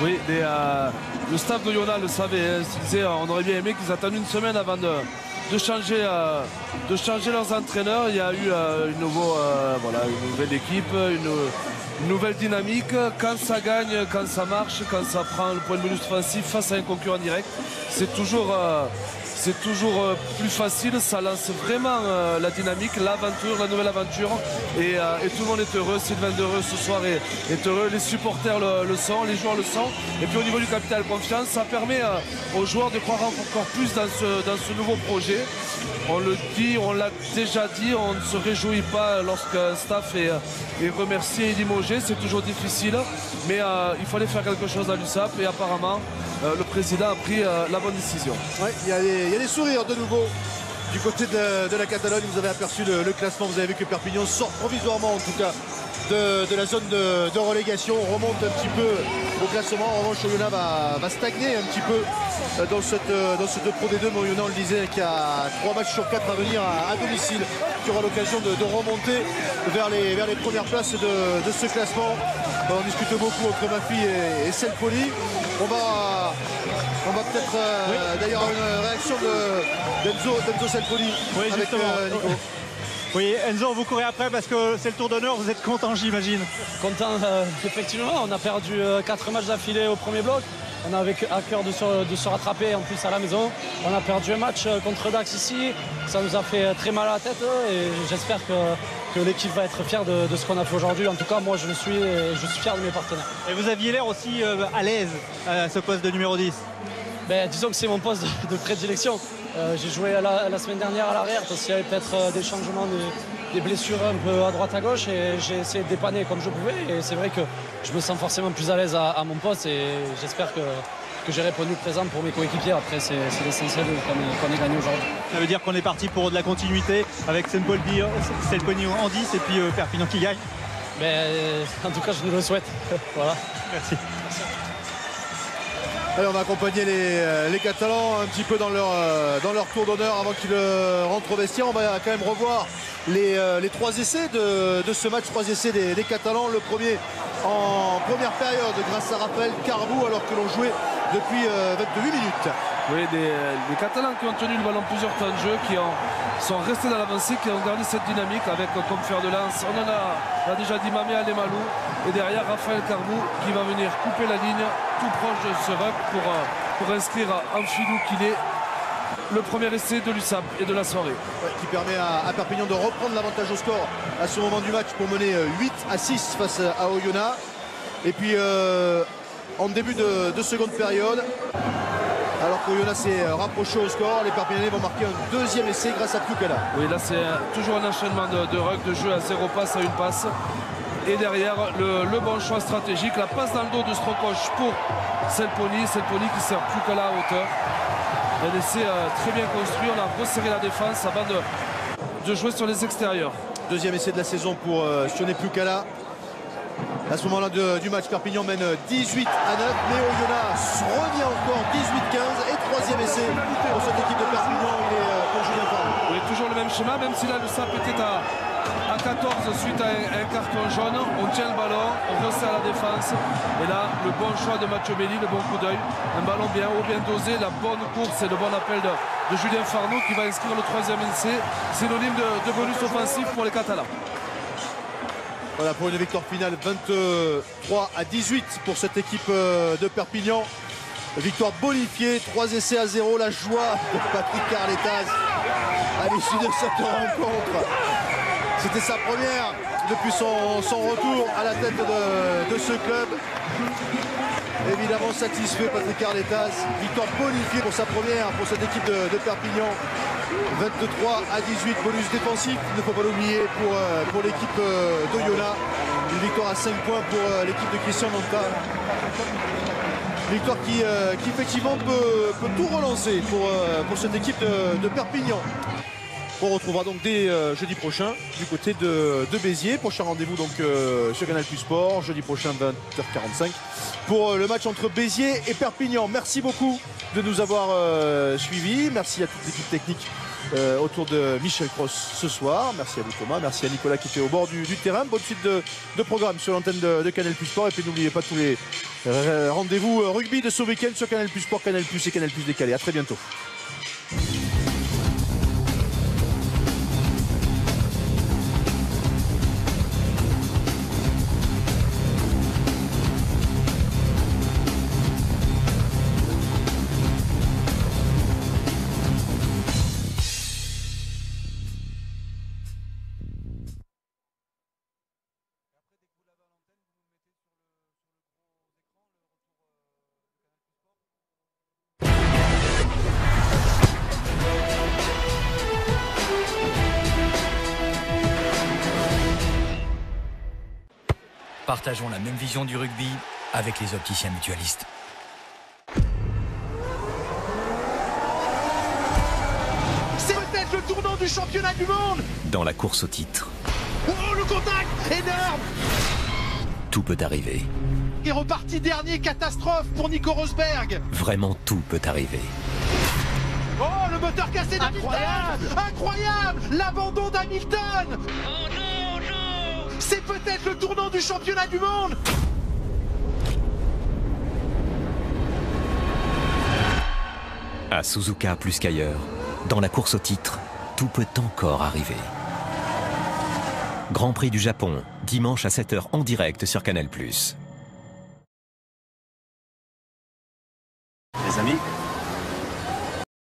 Oui, le staff de Oyonnax le savait. On aurait bien aimé qu'ils attendent une semaine avant de changer leurs entraîneurs. Il y a eu une nouvelle équipe, une nouvelle dynamique. Quand ça gagne, quand ça marche, quand ça prend le point de bonus offensif face à un concurrent direct, c'est toujours plus facile, ça lance vraiment la dynamique, l'aventure, la nouvelle aventure, et tout le monde est heureux. Sylvain Dereux ce soir est heureux, les supporters le sont, les joueurs le sont, et puis au niveau du capital confiance, ça permet aux joueurs de croire encore plus dans ce nouveau projet. On le dit, on l'a déjà dit, on ne se réjouit pas lorsqu'un staff est remercié et limogé, c'est toujours difficile, mais il fallait faire quelque chose à l'USAP, et apparemment le président a pris la bonne décision. Ouais, il y a des sourires de nouveau du côté de la Catalogne. Vous avez aperçu le classement, vous avez vu que Perpignan sort provisoirement en tout cas de la zone de relégation. On remonte un petit peu au classement. En revanche, Oyonnax va stagner un petit peu dans cette Pro D2. Mais Oyonnax, on le disait, qui a 3 matchs sur 4 à venir à domicile, qui aura l'occasion de remonter vers les premières places de ce classement. On en discute beaucoup entre Maffi et Selpoli. On va peut-être d'ailleurs avoir une réaction d'Enzo Selpoli. Oui, avec Nico. Oui, Enzo, vous courez après parce que c'est le tour d'honneur, vous êtes content, j'imagine. Content, effectivement, on a perdu 4 matchs d'affilée au premier bloc. On avait à cœur de se rattraper en plus à la maison. On a perdu un match contre Dax ici. Ça nous a fait très mal à la tête et j'espère que l'équipe va être fière de ce qu'on a fait aujourd'hui. En tout cas, moi, je suis fier de mes partenaires. Et vous aviez l'air aussi à l'aise à ce poste de numéro 10. Disons que c'est mon poste de prédilection. J'ai joué la semaine dernière à l'arrière parce qu'il y avait peut-être des changements, des blessures un peu à droite à gauche, et j'ai essayé de dépanner comme je pouvais, et c'est vrai que je me sens forcément plus à l'aise à mon poste, et j'espère que j'ai répondu présent pour mes coéquipiers. Après, c'est l'essentiel qu'on ait gagné aujourd'hui. Ça veut dire qu'on est parti pour de la continuité avec Selpoli en 10 et puis Perpignan qui gagne. En tout cas, je nous le souhaite. Voilà. Merci. Allez, on va accompagner les Catalans un petit peu dans leur tour d'honneur avant qu'ils rentrent au vestiaire. On va quand même revoir les 3 essais de ce match, 3 essais des Catalans. Le premier en première période grâce à Raphaël Carbou, alors que l'on jouait depuis 28 minutes. Oui, les Catalans qui ont tenu le ballon plusieurs temps de jeu, qui sont restés dans l'avancée, qui ont gardé cette dynamique avec comme fer de lance. On a déjà dit Mamé Alemalu, et derrière Raphaël Carbou qui va venir couper la ligne tout proche de ce ruck pour inscrire en filou qu'il est le premier essai de l'USAP et de la soirée. Ouais, qui permet à Perpignan de reprendre l'avantage au score à ce moment du match pour mener 8-6 face à Oyonnax. Et puis en début de seconde période, alors qu'Oyonnax s'est rapproché au score, les Perpignanais vont marquer un deuxième essai grâce à Pukala. Oui, là c'est toujours un enchaînement de ruck, de jeu à 0 passe à 1 passe. Et derrière, le bon choix stratégique, la passe dans le dos de Strokosch pour Selpoli qui sert Pukala à hauteur. Un essai très bien construit, on a resserré la défense avant de jouer sur les extérieurs. Deuxième essai de la saison pour Sioné Pukala. À ce moment-là du match, Perpignan mène 18-9, mais Oyonnax revient encore 18-15 et troisième essai pour cette équipe de Perpignan. Il est pour Julien Fardeau. Oui, toujours le même schéma, même si là le SAP était à 14 suite à un carton jaune. On tient le ballon, on resserre la défense, et là le bon choix de Mathieu Belli, le bon coup d'œil, un ballon bien haut, bien dosé, la bonne course et le bon appel de Julien Fardeau qui va inscrire le troisième essai, synonyme de bonus offensif pour les Catalans. Voilà, pour une victoire finale 23-18 pour cette équipe de Perpignan. Victoire bonifiée, 3 essais à 0. La joie de Patrick Carletas à l'issue de cette rencontre. C'était sa première depuis son retour à la tête de ce club. Évidemment satisfait Patrick Carletas. Victoire bonifiée pour sa première pour cette équipe de Perpignan. 23-18, bonus défensif, il ne faut pas l'oublier pour l'équipe d'Oyonnax. Une victoire à 5 points pour l'équipe de Christian Monta. Victoire qui effectivement peut tout relancer pour cette équipe de Perpignan. On retrouvera donc dès jeudi prochain du côté de Béziers. Prochain rendez-vous donc sur Canal Plus Sport, jeudi prochain 20h45 pour le match entre Béziers et Perpignan. Merci beaucoup de nous avoir suivis. Merci à toute l'équipe technique autour de Michel Cross ce soir. Merci à vous Thomas, merci à Nicolas qui était au bord du terrain. Bonne suite de programme sur l'antenne de Canal Plus Sport. Et puis n'oubliez pas tous les rendez-vous rugby de ce week-end sur Canal Plus Sport, Canal Plus et Canal Plus décalé. À très bientôt. Partageons la même vision du rugby avec les opticiens mutualistes. C'est peut-être le tournant du championnat du monde. Dans la course au titre, Oh, le contact énorme. tout peut arriver. Il est reparti dernier, catastrophe pour Nico Rosberg. Vraiment tout peut arriver. Oh, le moteur cassé d'Hamilton. Incroyable. L'abandon d'Hamilton. Oh non, non. C'est peut-être le tournant du championnat du monde. À Suzuka plus qu'ailleurs, dans la course au titre, tout peut encore arriver. Grand Prix du Japon, dimanche à 7h en direct sur Canal+. Les amis,